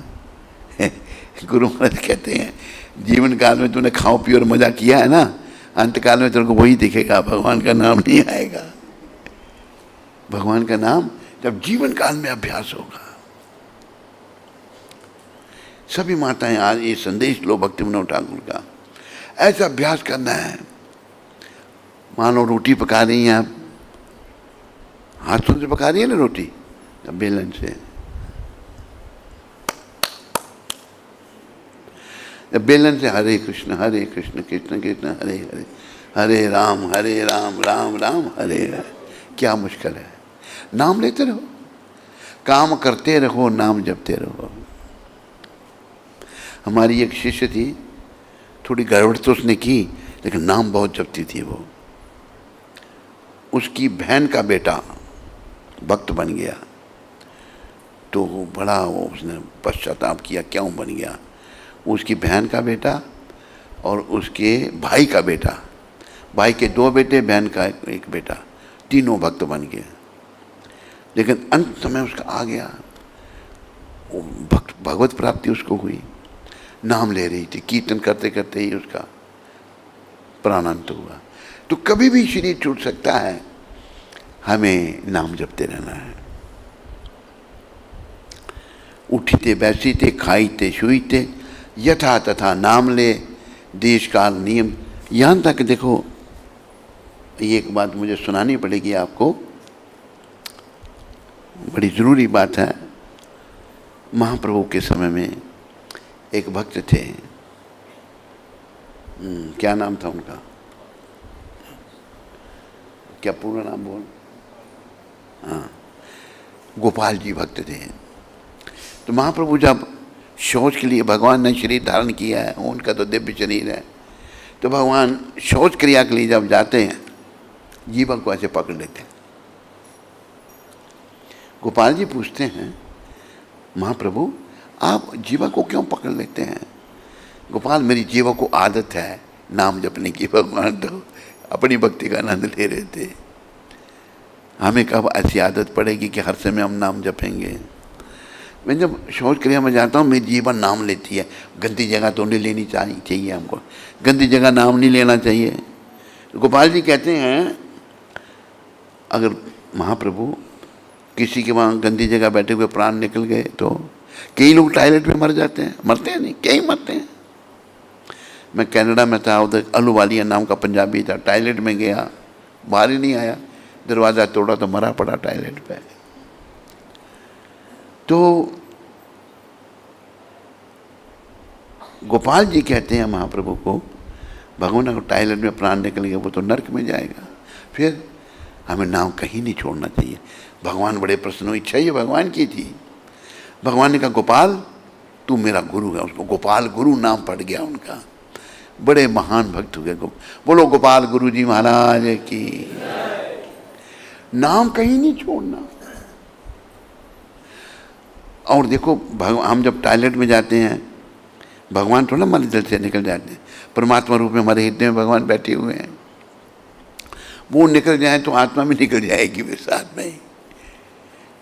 गुरु महाराज कहते हैं जीवन काल में तूने खाओ पियो और मज़ा किया है ना, अंत काल में तेरे को वही दिखेगा, भगवान का नाम नहीं आएगा। भगवान का नाम जब जीवन काल में अभ्यास होगा। सभी माताएं आज ये संदेश लो भक्ति विनोद ठाकुर का, ऐसा अभ्यास करना है। मान लो रोटी पका रही हैं आप, हाथों से पका रही है ना रोटी, बेलन से, बेलन से हरे कृष्ण कृष्ण कृष्ण हरे हरे, हरे राम राम राम हरे हरे। क्या मुश्किल है, नाम लेते रहो, काम करते रहो, नाम जपते रहो। हमारी एक शिष्य थी, थोड़ी गड़बड़ तो उसने की, लेकिन नाम बहुत जपती थी वो। उसकी बहन का बेटा भक्त बन गया, तो बड़ा वो उसने पश्चाताप किया, क्यों बन गया। उसकी बहन का बेटा और उसके भाई का बेटा, भाई के 2 बेटे, बहन का एक बेटा, तीनों भक्त बन गए। लेकिन अंत समय उसका आ गया, वो भगवत प्राप्ति उसको हुई, नाम ले रही थी, कीर्तन करते करते ही उसका प्राणांत हुआ। तो कभी भी शरीर छूट सकता है, हमें नाम जपते रहना है। उठते बैठते खाईते शुईते यथा तथा नाम ले, देश काल नियम। यहाँ तक देखो, ये एक बात मुझे सुनानी पड़ेगी आपको, बड़ी ज़रूरी बात है। महाप्रभु के समय में एक भक्त थे, क्या नाम था उनका, क्या पूरा नाम बोल, हाँ, गोपाल जी भक्त थे। तो महाप्रभु जब शौच के लिए भगवान ने शरीर धारण किया है, उनका तो दिव्य शरीर है, तो भगवान शौच क्रिया के लिए जब जाते हैं, जीवन को ऐसे पकड़ लेते हैं। गोपाल जी पूछते हैं, महाप्रभु आप जीवा को क्यों पकड़ लेते हैं? गोपाल, मेरी जीवा को आदत है नाम जपने की, भगवान तो अपनी भक्ति का आनंद ले रहे थे। हमें कब ऐसी आदत पड़ेगी कि हर समय हम नाम जपेंगे? मैं जब शौच क्रिया में जाता हूँ, मेरी जीवन नाम लेती है। गंदी जगह तो नहीं लेनी चाहिए हमको, गंदी जगह नाम नहीं लेना चाहिए। तो गोपाल जी कहते हैं, अगर महाप्रभु किसी के वहाँ गंदी जगह बैठे हुए प्राण निकल गए तो कई लोग टॉयलेट में मर जाते हैं, मरते हैं नहीं, कई मरते हैं। मैं कनाडा में था, उधर अलूवालिया नाम का पंजाबी था, टॉयलेट में गया, बाहर ही नहीं आया, दरवाज़ा तोड़ा तो मरा पड़ा टॉयलेट पे। तो गोपाल जी कहते हैं महाप्रभु को, भगवान अगर टॉयलेट में प्राण निकल गया वो तो नर्क में जाएगा। फिर हमें नाम कहीं नहीं छोड़ना चाहिए। भगवान बड़े प्रसन्न हुए, इच्छा ये भगवान की थी। भगवान ने कहा गोपाल तू मेरा गुरु है, उसको गोपाल गुरु नाम पड़ गया उनका। बड़े महान भक्त हुए। बोलो गोपाल गुरु जी महाराज की। नाम कहीं नहीं छोड़ना। और देखो हम जब टॉयलेट में जाते हैं, भगवान थोड़ा हमारे दिल से निकल जाते हैं, परमात्मा रूप में हमारे हृदय में भगवान बैठे हुए हैं। वो निकल जाए तो आत्मा भी निकल जाएगी मेरे साथ में।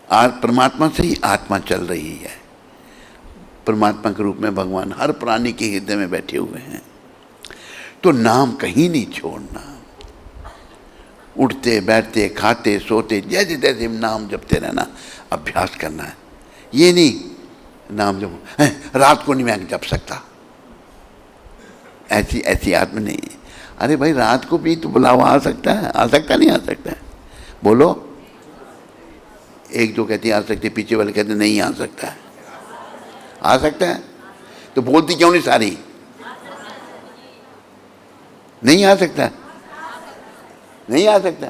आज परमात्मा से ही आत्मा चल रही है। परमात्मा के रूप में भगवान हर प्राणी के हृदय में बैठे हुए हैं। तो नाम कहीं नहीं छोड़ना। उठते बैठते खाते सोते जैसे तैसे नाम जपते रहना, अभ्यास करना है। ये नहीं नाम जप रात को नहीं मैं जप सकता, ऐसी आत्मा नहीं है। अरे भाई रात को भी तो बुलावा आ सकता है, आ सकता नहीं आ सकता है? बोलो। एक दो कहती आ सकती, पीछे वाले कहते नहीं आ सकता है। आ सकता है तो बोलती क्यों नहीं सारी? नहीं आ सकता, नहीं आ सकता।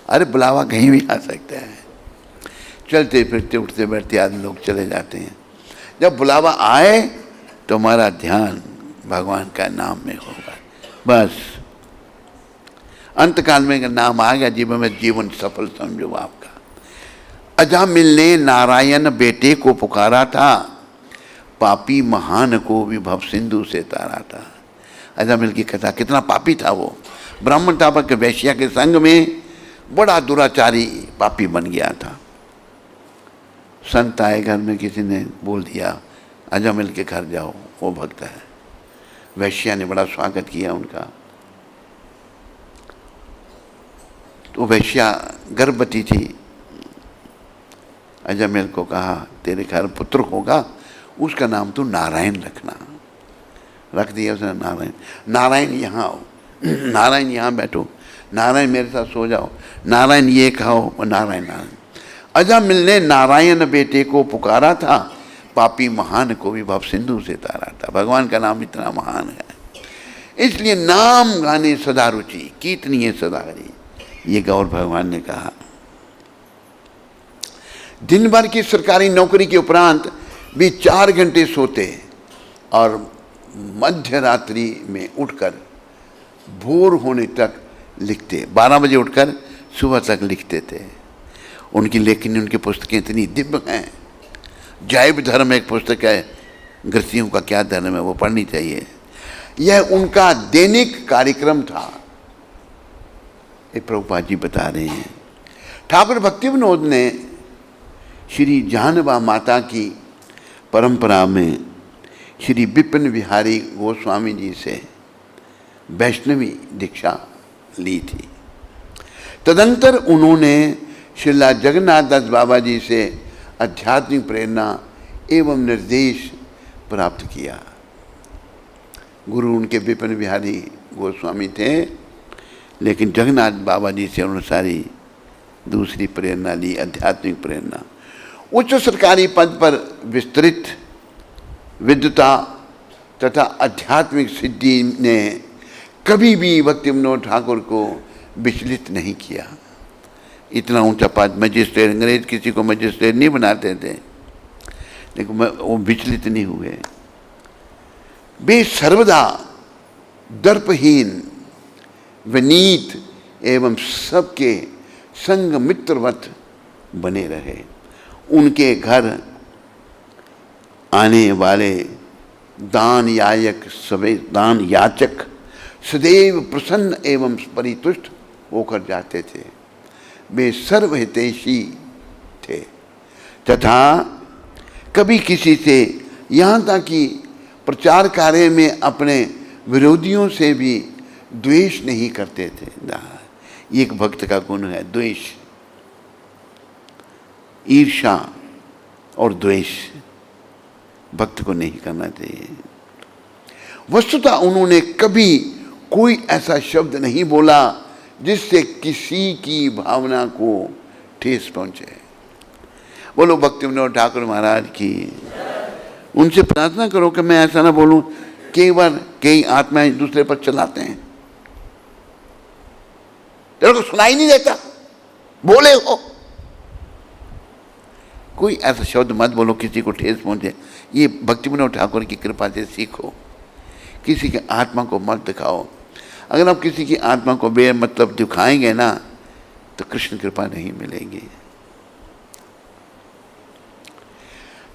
अरे बुलावा कहीं भी आ सकता है। चलते फिरते उठते बैठते आदमी लोग चले जाते हैं। जब बुलावा आए तो हमारा ध्यान भगवान का नाम में होगा। बस अंतकाल में अगर नाम आ गया जीवन में, जीवन सफल समझो आपका। अजामिल ने नारायण बेटे को पुकारा था, पापी महान को भी भव सिंधु से तारा था। अजामिल की कथा, कितना पापी था वो। ब्राह्मण था पर वैश्या के संग में बड़ा दुराचारी पापी बन गया था। संत आए घर में, किसी ने बोल दिया अजामिल के घर जाओ, वो भक्त है। वैश्या ने बड़ा स्वागत किया उनका। तो वैश्या गर्भवती थी। अजामिल को कहा तेरे घर पुत्र होगा, उसका नाम तू नारायण रखना। रख दिया उसने नारायण। नारायण यहाँ आओ, नारायण यहाँ बैठो, नारायण मेरे साथ सो जाओ, नारायण ये खाओ, नारायण नारायण। अजामिल ने नारायण बेटे को पुकारा था, पापी महान को भी भव सिंधु से तारा था। भगवान का नाम इतना महान है, इसलिए नाम गाने सदा रुचि, कीर्तनीय सदा हरि, ये गौर भगवान ने कहा। दिन भर की सरकारी नौकरी के उपरांत भी 4 घंटे सोते और मध्य रात्रि में उठकर भोर होने तक लिखते। 12 बजे उठकर सुबह तक लिखते थे। उनकी लेखनी, उनकी पुस्तकें इतनी दिव्य हैं। जैव धर्म एक पुस्तक है, गृहस्थियों का क्या धर्म है, वो पढ़नी चाहिए। यह उनका दैनिक कार्यक्रम था। ये प्रभुपाद जी बता रहे हैं। ठाकुर भक्ति विनोद ने श्री जानवा माता की परंपरा में श्री विपिन बिहारी गोस्वामी जी से वैष्णवी दीक्षा ली थी। तदंतर उन्होंने श्रीला जगन्नाथ दास बाबा जी से आध्यात्मिक प्रेरणा एवं निर्देश प्राप्त किया। गुरु उनके विपिन बिहारी गोस्वामी थे, लेकिन जगन्नाथ बाबा जी से उन्होंने सारी दूसरी प्रेरणा ली, आध्यात्मिक प्रेरणा। उच्च सरकारी पद पर विस्तृत विद्वता तथा आध्यात्मिक सिद्धि ने कभी भी भक्ति विनोद ठाकुर को विचलित नहीं किया। इतना ऊंचा पद, मजिस्ट्रेट, अंग्रेज किसी को मजिस्ट्रेट नहीं बनाते थे, लेकिन वो विचलित नहीं हुए। वे सर्वदा दर्पहीन, विनीत एवं सबके संग मित्रवत बने रहे। उनके घर आने वाले दान याचक सदैव प्रसन्न एवं परितुष्ट होकर जाते थे। वे सर्वहितैषी थे तथा कभी किसी से, यहाँ तक कि प्रचार कार्य में अपने विरोधियों से भी द्वेष नहीं करते थे। ये एक भक्त का गुण है, द्वेष, ईर्ष्या और द्वेष भक्त को नहीं करना चाहिए। वस्तुतः उन्होंने कभी कोई ऐसा शब्द नहीं बोला जिससे किसी की भावना को ठेस पहुंचे। बोलो भक्ति विनोद ठाकुर महाराज की। उनसे प्रार्थना करो कि मैं ऐसा ना बोलूं कई बार कई आत्माएं दूसरे पर चलाते हैं, तेरे को सुनाई नहीं देता, बोले हो। कोई ऐसा शब्द मत बोलो किसी को ठेस पहुंचे। ये भक्ति विनोद ठाकुर की कृपा से सीखो। किसी के आत्मा को मत दिखाओ। अगर आप किसी की आत्मा को बेमतलब दिखाएंगे ना तो कृष्ण कृपा नहीं मिलेगी।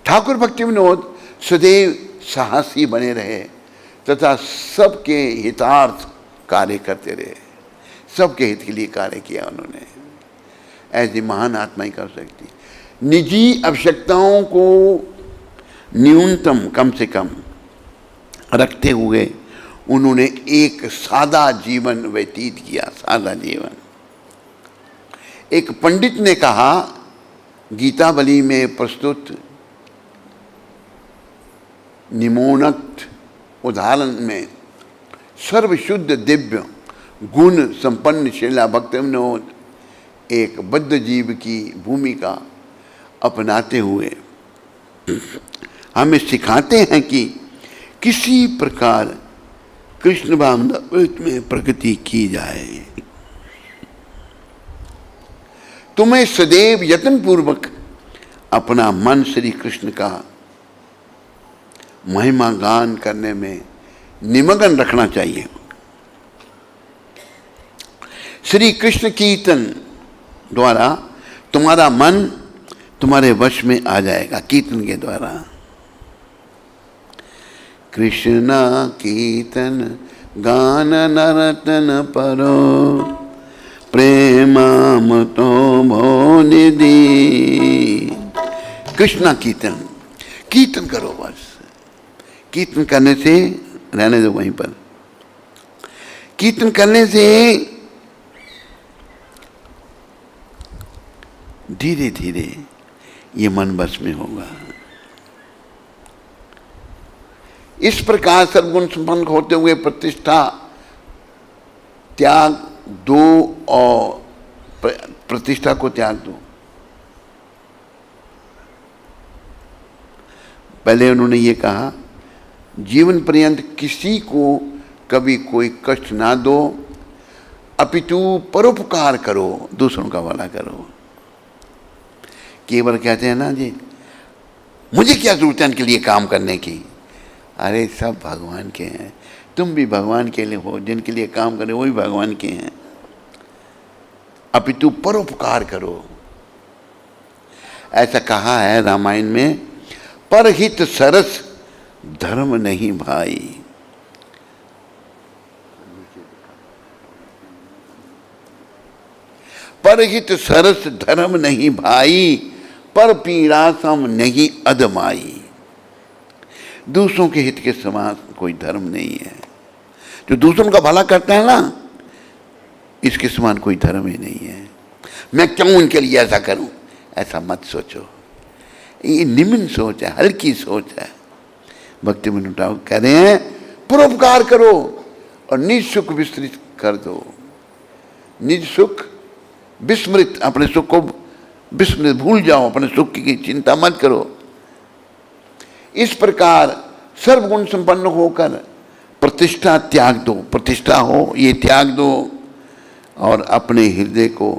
ठाकुर भक्ति विनोद सदैव साहसी बने रहे तथा सबके हितार्थ कार्य करते रहे। सबके हित के लिए कार्य किया उन्होंने। ऐसी महान आत्मा ही कर सकती। निजी आवश्यकताओं को न्यूनतम कम से कम रखते हुए उन्होंने एक सादा जीवन व्यतीत किया। सादा जीवन। एक पंडित ने कहा, गीतावली में प्रस्तुत निम्नोक्त उदाहरण में सर्वशुद्ध दिव्य गुण संपन्न श्रीला भक्ति विनोद एक बद्ध जीव की भूमिका अपनाते हुए हमें सिखाते हैं कि किसी प्रकार कृष्ण भावनामृत में प्रगति की जाए। तुम्हें सदैव यत्न पूर्वक अपना मन श्री कृष्ण का महिमा गान करने में निमग्न रखना चाहिए। श्री कृष्ण कीर्तन द्वारा तुम्हारा मन तुम्हारे वश में आ जाएगा। कीर्तन के द्वारा कृष्ण कीर्तन गान नरतन परो प्रेम तो भो निधि। कृष्ण कीर्तन, कीर्तन करो बस। कीर्तन करने से, रहने दो वहीं पर, कीर्तन करने से धीरे धीरे ये मन बस में होगा। इस प्रकार सर्वगुण संपन्न होते हुए प्रतिष्ठा त्याग दो और प्रतिष्ठा को त्याग दो। पहले उन्होंने ये कहा, जीवन पर्यंत किसी को कभी कोई कष्ट ना दो, अपितु परोपकार करो, दूसरों का भला करो। केवल कहते हैं ना जी, मुझे क्या जरूरत है इनके लिए काम करने की। अरे सब भगवान के हैं, तुम भी भगवान के लिए हो। जिनके लिए काम करें वो भी भगवान के हैं। अपितु परोपकार करो। ऐसा कहा है रामायण में, परहित सरस धर्म नहीं भाई। परहित सरस धर्म नहीं भाई, पर पीड़ा सम नहीं अदमाई। दूसरों के हित के समान कोई धर्म नहीं है। जो दूसरों का भला करता है ना, इसके समान कोई धर्म ही नहीं है। मैं क्यों उनके लिए ऐसा करूं, ऐसा मत सोचो। ये निम्न सोच है, हल्की सोच है। भक्ति विनोद ठाकुर कह रहे हैं, परोपकार करो और निज सुख विस्तृत कर दो। निज सुख विस्मृत, अपने सुख को विस्मृत, भूल जाओ। अपने सुख की चिंता मत करो। इस प्रकार सर्वगुण संपन्न होकर प्रतिष्ठा त्याग दो। प्रतिष्ठा हो ये त्याग दो और अपने हृदय को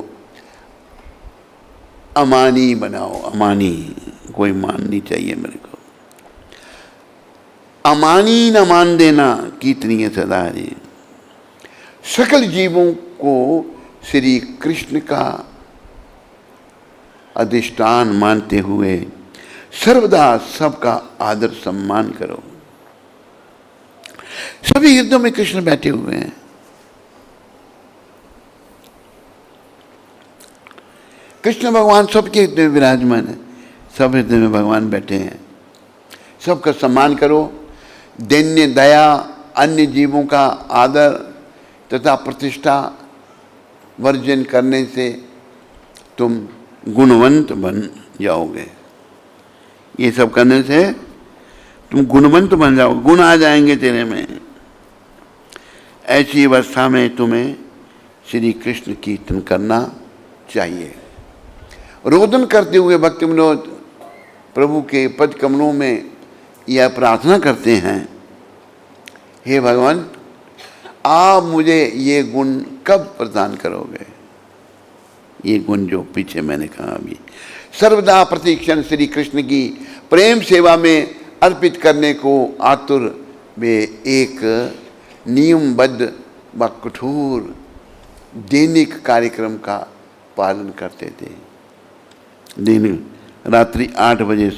अमानी बनाओ। अमानी, कोई मान नहीं चाहिए मेरे को। अमानी न मान देना, कितनी है सदा रे। सकल जीवों को श्री कृष्ण का अधिष्ठान मानते हुए सर्वदा सबका आदर सम्मान करो। सभी हृदयों में कृष्ण बैठे हुए हैं। कृष्ण भगवान सबके हृदय में विराजमान है। सब हृदय में भगवान बैठे हैं। सबका सम्मान करो। दैन्य दया, अन्य जीवों का आदर तथा प्रतिष्ठा वर्जन करने से तुम गुणवंत बन जाओगे। ये सब करने से तुम गुणवंत बन जाओ, गुण आ जाएंगे तेरे में। ऐसी अवस्था में तुम्हें श्री कृष्ण कीर्तन करना चाहिए। रोदन करते हुए भक्ति विनोद प्रभु के पद कमलों में यह प्रार्थना करते हैं, हे भगवान, आप मुझे ये गुण कब प्रदान करोगे? ये गुण जो पीछे मैंने कहा अभी, सर्वदा प्रतिक्षण श्री कृष्ण की प्रेम सेवा में अर्पित करने को आतुर वे एक नियमबद्ध व कठोर दैनिक कार्यक्रम का पालन करते थे। दिन रात्रि 8 बजे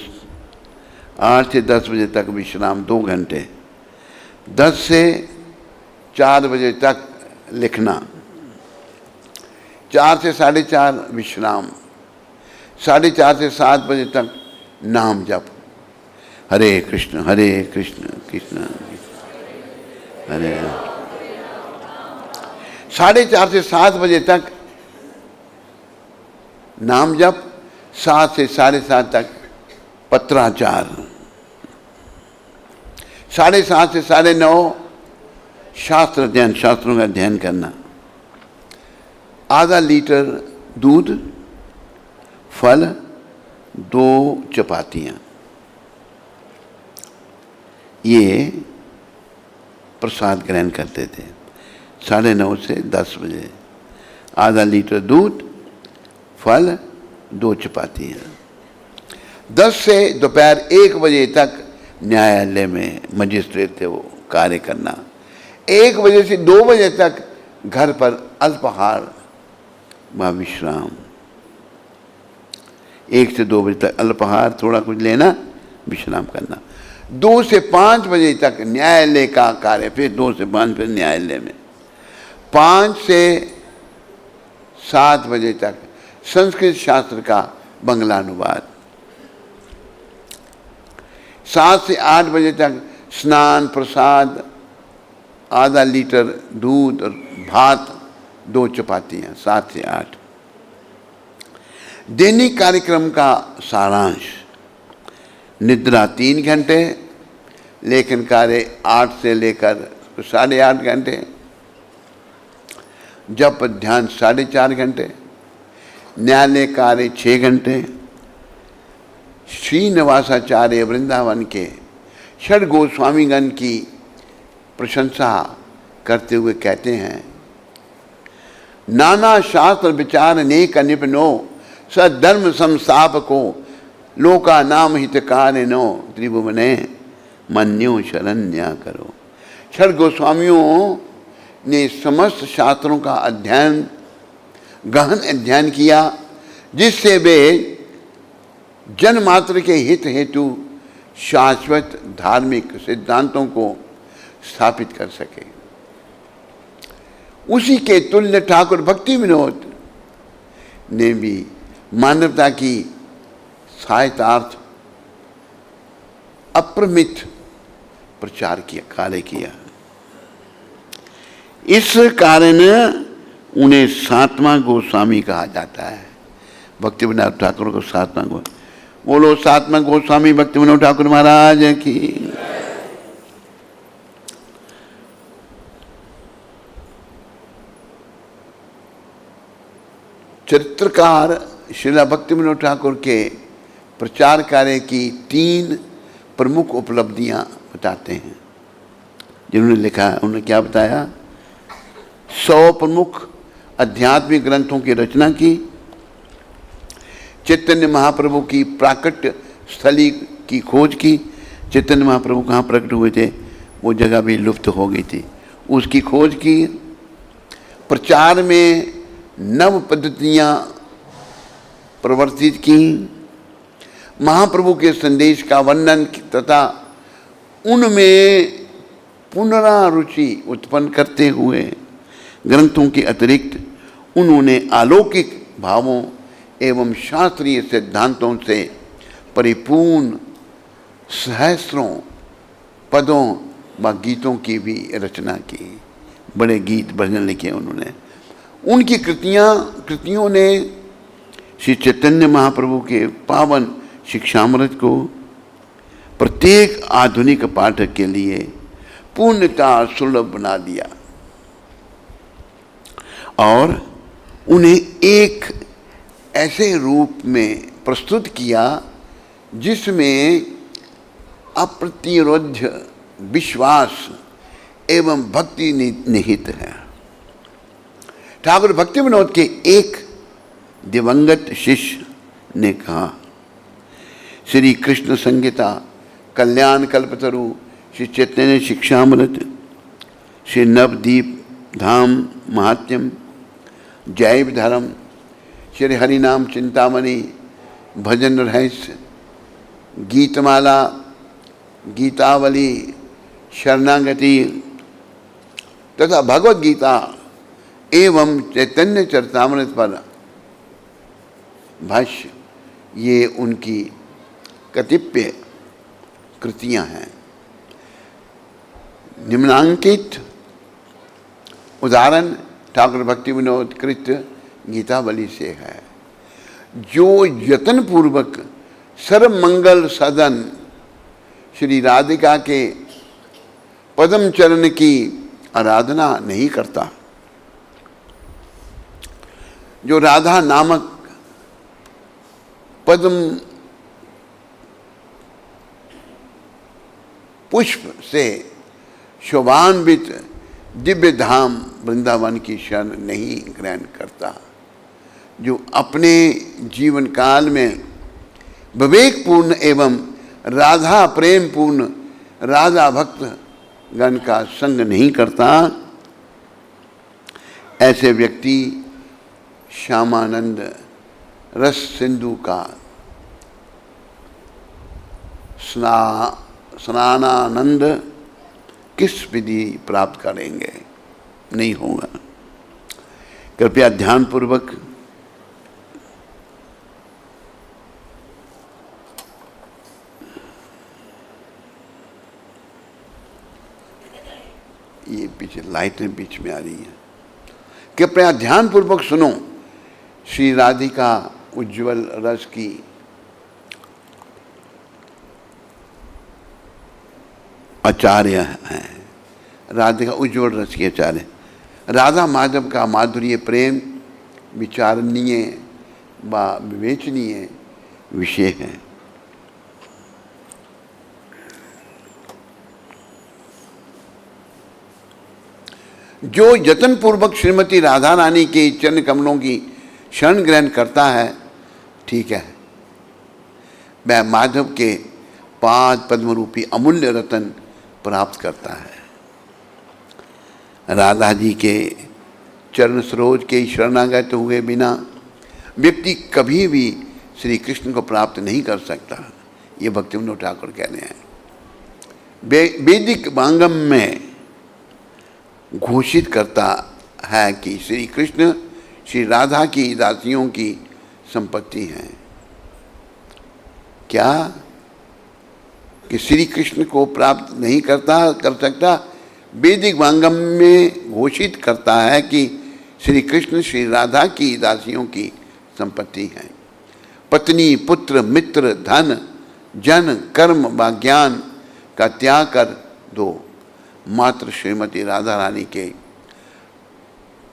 8 से 10 बजे तक विश्राम 2 घंटे, 10 से 4 बजे तक लिखना, 4 से 4:30 विश्राम, 4:30 से 7 बजे तक नाम जप, हरे कृष्ण कृष्ण कृष्ण हरे। 4:30 से 7 बजे तक नाम जप, 7 से 7:30 तक पत्राचार, 7:30 से 9:30 शास्त्र अध्ययन, शास्त्रों का अध्ययन करना, आधा लीटर दूध, फल, 2 चपातियाँ, ये प्रसाद ग्रहण करते थे। 9:30 से 10 बजे आधा लीटर दूध, फल, 2 चपातियाँ। 10 से दोपहर 1 बजे तक न्यायालय में मजिस्ट्रेट थे वो कार्य करना। 1 बजे से 2 बजे तक घर पर अल्पाहार व विश्राम। 1 से 2 बजे तक अल्पाहार, थोड़ा कुछ लेना, विश्राम करना। 2 से 5 बजे तक न्यायालय का कार्य, फिर 2 से 5 फिर न्यायालय में। 5 से 7 बजे तक संस्कृत शास्त्र का बंगलानुवाद। 7 से 8 बजे तक स्नान, प्रसाद, आधा लीटर दूध और भात, 2 चपातियाँ, 7 से 8। दैनिक कार्यक्रम का सारांश, निद्रा 3 घंटे, लेखन कार्य 8 से लेकर 8.5 घंटे, जप ध्यान 4.5 घंटे, न्यायालय कार्य 6 घंटे। श्रीनिवासाचार्य वृंदावन के षड गोस्वामीगण की प्रशंसा करते हुए कहते हैं, नाना शास्त्र विचार नेक निपनो, सधर्म संस्थापको, लोका नाम हितकारिणो, त्रिभुवने मन्यो शरण्या करो। षड गोस्वामियों ने समस्त शास्त्रों का अध्ययन, गहन अध्ययन किया, जिससे वे जनमात्र के हित हेतु शाश्वत धार्मिक सिद्धांतों को स्थापित कर सके। उसी के तुल्य ठाकुर भक्ति विनोद ने भी मानवता की सहायतार्थ अप्रमित प्रचार किया, कार्य किया। इस कारण उन्हें 7वां गोस्वामी कहा जाता है। भक्ति विनोद ठाकुर को 7वां गोस्वामी। बोलो 7वां गोस्वामी भक्ति विनोद ठाकुर महाराज की। चरित्रकार श्रीला भक्ति विनोद ठाकुर के प्रचार कार्य की 3 प्रमुख उपलब्धियां बताते हैं। जिन्होंने लिखा है उन्होंने क्या बताया? 100 प्रमुख आध्यात्मिक ग्रंथों की रचना की, चैतन्य महाप्रभु की प्राकट्य स्थली की खोज की। चैतन्य महाप्रभु कहाँ प्रकट हुए थे, वो जगह भी लुप्त हो गई थी, उसकी खोज की। प्रचार में नव पद्धतियाँ प्रवर्तित की, महाप्रभु के संदेश का वर्णन तथा उनमें पुनरारुचि उत्पन्न करते हुए ग्रंथों के अतिरिक्त उन्होंने अलौकिक भावों एवं शास्त्रीय सिद्धांतों से परिपूर्ण सहस्रों पदों व गीतों की भी रचना की। बड़े गीत भजन लिखे उन्होंने। उनकी कृतियों ने श्री चैतन्य महाप्रभु के पावन शिक्षामृत को प्रत्येक आधुनिक पाठक के लिए पूर्णता सुलभ बना दिया और उन्हें एक ऐसे रूप में प्रस्तुत किया जिसमें अप्रतिरोध्य विश्वास एवं भक्ति निहित है। ठाकुर भक्ति विनोद के एक दिवंगत शिष्य ने कहा, श्री कृष्ण संगीता, कल्याण कल्पतरु, श्री चैतन्य शिक्षामृत, श्री नवदीप धाम महात्म्यम, जैव धर्म, श्री हरिनाम चिंतामणि, भजन रहस्य, गीतमाला, गीतावली, शरणागति तथा भगवत गीता एवं चैतन्य चरितामृत पर भाष्य, ये उनकी कतिपय कृतियां हैं। निम्नांकित उदाहरण ठाकुर भक्ति विनोद कृत गीतावली से है, जो यत्न पूर्वक सर्वमंगल सदन श्री राधिका के पद्म चरण की आराधना नहीं करता, जो राधा नामक पद्म पुष्प से शोभान्वित दिव्य धाम वृंदावन की शरण नहीं ग्रहण करता, जो अपने जीवन काल में विवेकपूर्ण एवं राधा प्रेम पूर्ण राधा भक्त गण का संग नहीं करता, ऐसे व्यक्ति श्यामानंद रस सिंधु का स्नानानंद किस विधि प्राप्त करेंगे? नहीं होगा। कृपया ध्यानपूर्वक ये पीछे लाइटें बीच में आ रही हैं, कृपया ध्यानपूर्वक सुनो। श्री राधिका उज्ज्वल रस की आचार्य हैं, राधिका उज्ज्वल रस की आचार्य। राधा माधव का माधुर्य प्रेम विचारणीय व विवेचनीय विषय है। जो यत्न पूर्वक श्रीमती राधा रानी के चरण कमलों की शरण ग्रहण करता है, ठीक है, वह माधव के पाद पद्म रूपी अमूल्य रतन प्राप्त करता है। राधा जी के चरण सरोज के शरणागत हुए बिना व्यक्ति कभी भी श्री कृष्ण को प्राप्त नहीं कर सकता। ये भक्ति विनोद ठाकुर कह रहे हैं। वैदिक वांगम में घोषित करता है कि श्री कृष्ण श्री राधा की दासियों की संपत्ति हैं। क्या कि श्री कृष्ण को प्राप्त नहीं कर सकता? वैदिक वांगम में घोषित करता है कि श्री कृष्ण श्री राधा की दासियों की संपत्ति हैं। पत्नी, पुत्र, मित्र, धन, जन, कर्म व ज्ञान का त्याग कर दो, मात्र श्रीमती राधा रानी के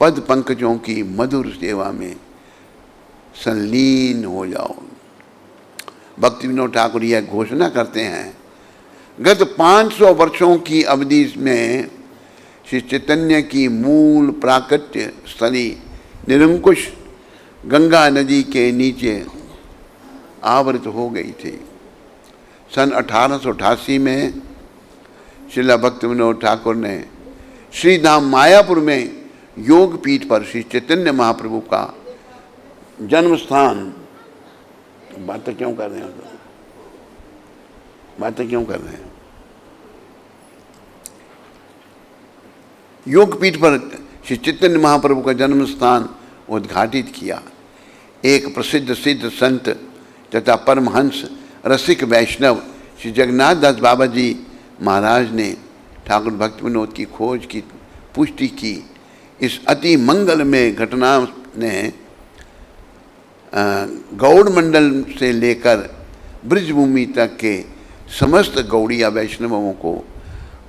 पद पंकजों की मधुर सेवा में संलीन हो जाओ। भक्ति विनोद ठाकुर यह घोषणा करते हैं, गत 500 वर्षों की अवधि में श्री चैतन्य की मूल प्राकट्य स्थली निरंकुश गंगा नदी के नीचे आवृत हो गई थी। सन 1888 में श्रीला भक्ति विनोद ठाकुर ने श्री धाम मायापुर में योग पीठ पर श्री चैतन्य महाप्रभु का जन्म स्थान, बातें क्यों कर रहे हैं? बातें क्यों कर रहे हैं? योग पीठ पर श्री चैतन्य महाप्रभु का जन्म स्थान उद्घाटित किया। एक प्रसिद्ध सिद्ध संत तथा परमहंस रसिक वैष्णव श्री जगन्नाथ दास बाबा जी महाराज ने ठाकुर भक्ति विनोद की खोज की पुष्टि की। इस अति मंगलमय घटना ने गौड़ मंडल से लेकर ब्रजभूमि तक के समस्त गौड़िया वैष्णवों को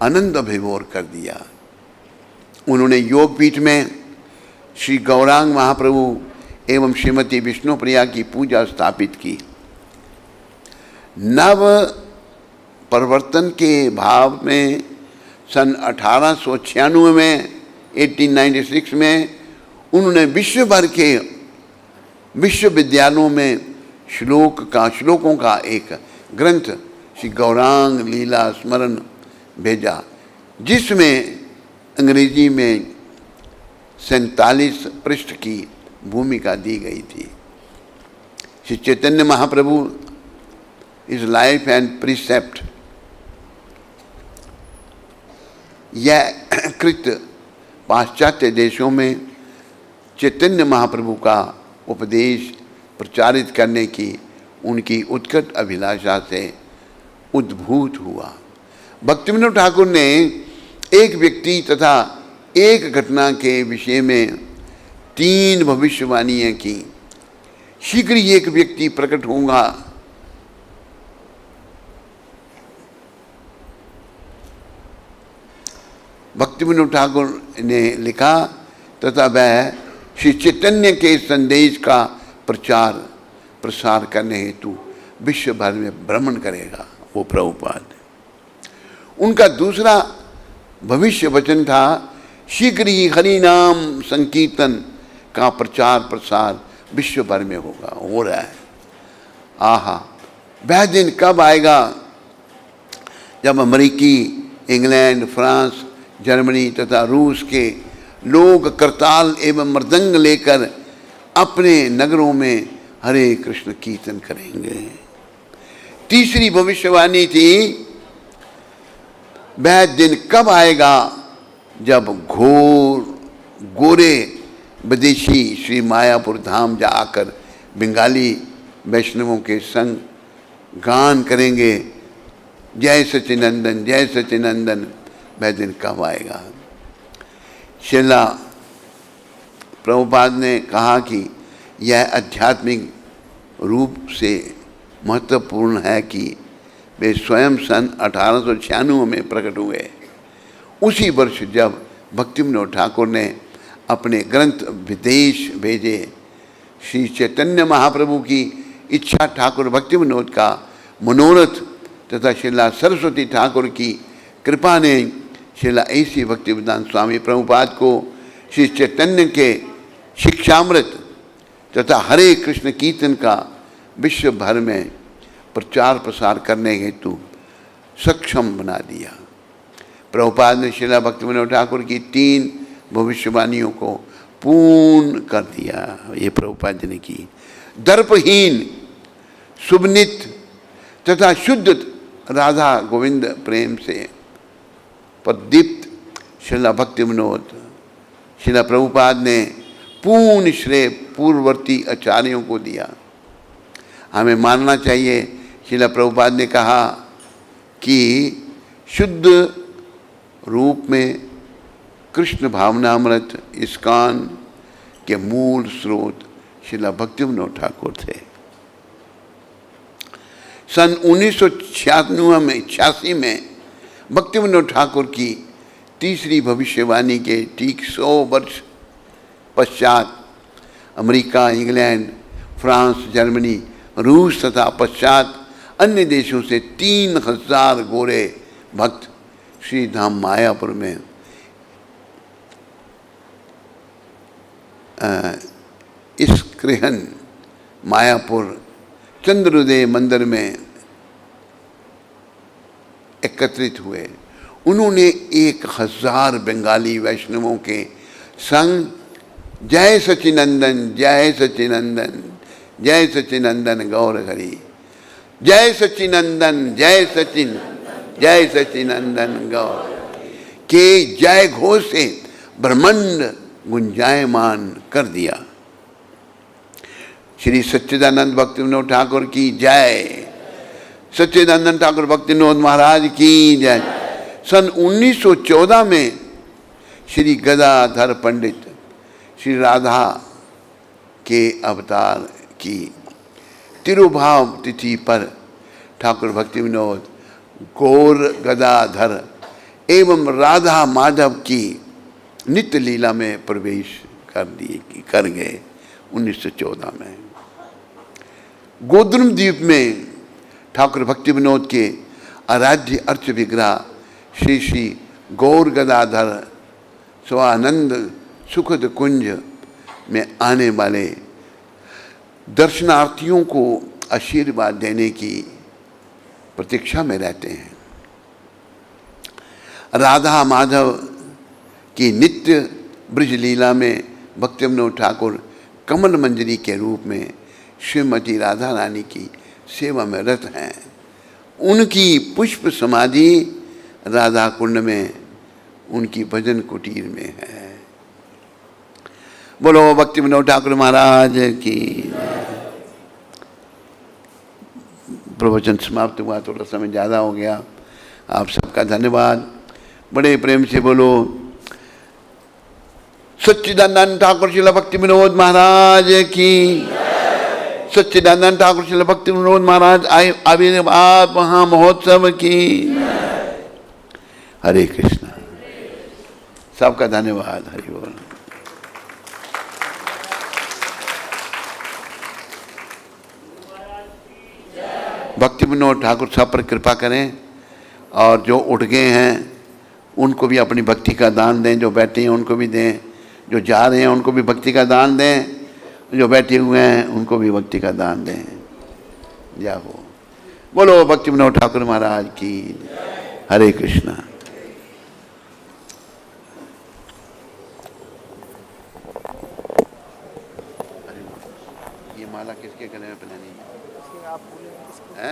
आनंद विभोर कर दिया। उन्होंने योगपीठ में श्री गौरांग महाप्रभु एवं श्रीमती विष्णुप्रिया की पूजा स्थापित की। नव परिवर्तन के भाव में सन 1896 में 1896 में उन्होंने विश्व भर के विश्वविद्यालयों में श्लोकों का एक ग्रंथ श्री गौरांग लीला स्मरण भेजा, जिसमें अंग्रेजी में 47 पृष्ठ की भूमिका दी गई थी। श्री चैतन्य महाप्रभु इस लाइफ एंड प्रिसेप्ट, यह कृत पाश्चात्य देशों में चैतन्य महाप्रभु का उपदेश प्रचारित करने की उनकी उत्कट अभिलाषा से उद्भूत हुआ। भक्तिविनोद ठाकुर ने एक व्यक्ति तथा एक घटना के विषय में 3 भविष्यवाणियां की। शीघ्र ही एक व्यक्ति प्रकट होगा, भक्तिविनोद ठाकुर ने लिखा, तथा वह श्री चैतन्य के संदेश का प्रचार प्रसार करने हेतु विश्व भर में भ्रमण करेगा। वो प्रभुपाद। उनका दूसरा भविष्य वचन था, शीघ्र ही हरि नाम संकीर्तन का प्रचार प्रसार विश्व भर में होगा, हो रहा है। आहा, वह दिन कब आएगा जब अमेरिकी, इंग्लैंड, फ्रांस, जर्मनी तथा रूस के लोग करताल एवं मृदंग लेकर अपने नगरों में हरे कृष्ण कीर्तन करेंगे। तीसरी भविष्यवाणी थी, वह दिन कब आएगा जब गोरे विदेशी श्री मायापुर धाम जाकर बंगाली वैष्णवों के संग गान करेंगे, जय सच्चिनंदन जय सच्चिनंदन। वह दिन कब आएगा? श्रीला प्रभुपाद ने कहा कि यह आध्यात्मिक रूप से महत्वपूर्ण है कि वे स्वयं सन 1896 में प्रकट हुए। उसी वर्ष जब भक्तिविनोद ठाकुर ने अपने ग्रंथ विदेश भेजे, श्री चैतन्य महाप्रभु की इच्छा ठाकुर भक्तिविनोद का मनोरथ तथा श्रीला सरस्वती ठाकुर की कृपा ने श्रीला ऐसी भक्तिवेदांत स्वामी प्रभुपाद को श्री चैतन्य के शिक्षामृत तथा हरे कृष्ण कीर्तन का विश्व भर में प्रचार प्रसार करने हेतु सक्षम बना दिया। प्रभुपाद ने श्रीला भक्तिविनोद ठाकुर की 3 भविष्यवाणियों को पूर्ण कर दिया। ये प्रभुपाद जी ने की। दर्पहीन, शुभनित तथा शुद्ध राधा गोविंद प्रेम से प्रदीप्त श्रीला भक्तिविनोद, श्रीला प्रभुपाद ने पूर्ण श्रेय पूर्ववर्ती आचार्यों को दिया। हमें मानना चाहिए, श्रीला प्रभुपाद ने कहा कि शुद्ध रूप में कृष्ण भावनामृत इस्कॉन के मूल स्रोत श्रीला भक्तिविनोद ठाकुर थे। सन 1986 में भक्तिविनोद ठाकुर की तीसरी भविष्यवाणी के ठीक 100 वर्ष पश्चात अमेरिका, इंग्लैंड, फ्रांस, जर्मनी, रूस तथा पश्चात अन्य देशों से 3000 गोरे भक्त श्री धाम मायापुर में इस्क्रिहन मायापुर चंद्रोदय मंदिर में एकत्रित हुए। उन्होंने 1000 बंगाली वैष्णवों के संग जय सच्चिनंदन जय सच्चिनंदन जय सच्चिनंदन गौर हरि, जय सच्चिनंदन जय सच्चिनंदन गौर के जय घोष से ब्रह्मांड गुंजायमान कर दिया। श्री सच्चिदानंद भक्तिविनोद ठाकुर की जय, सच्चिदानंद ठाकुर भक्तिविनोद महाराज की जय। सन 1914 में श्री गदाधर पंडित श्री राधा के अवतार की तिरुभाव तिथि पर ठाकुर भक्तिविनोद गौर गदाधर एवं राधा माधव की नित्य लीला में प्रवेश कर गए 1914 में। गोद्रुम द्वीप में ठाकुर भक्तिविनोद के आराध्य अर्च विग्रह श्री श्री गौर गदाधर स्वानंद सुखद कुंज में आने वाले दर्शनार्थियों को आशीर्वाद देने की प्रतीक्षा में रहते हैं। राधा माधव की नित्य ब्रज लीला में भक्तिविनोद ठाकुर कमल मंजरी के रूप में श्रीमती राधा रानी की सेवा में रत हैं। उनकी पुष्प समाधि राधा कुंड में उनकी भजन कुटीर में है। बोलो भक्तिविनोद ठाकुर महाराज की। प्रवचन समाप्त हुआ, थोड़ा समय ज़्यादा हो गया। आप सबका धन्यवाद। बड़े प्रेम से बोलो सच्चिदानंद ठाकुर श्रील भक्तिविनोद महाराज की। सच्चिदानंद ठाकुर श्रील भक्तिविनोद महाराज आविर्भाव महा महोत्सव की। हरे कृष्णा। सबका धन्यवाद। हरि बोल। भक्तिविनोद ठाकुर सब पर कृपा करें और जो उठ गए हैं उनको भी अपनी भक्ति का दान दें। जो बैठे हैं उनको भी दें, जो जा रहे हैं उनको भी भक्ति का दान दें, जो बैठे हुए हैं उनको भी भक्ति का दान दें। जाओ। बोलो भक्तिविनोद ठाकुर महाराज की। हरे कृष्णा। ये माला किसके गले में पहनानी है?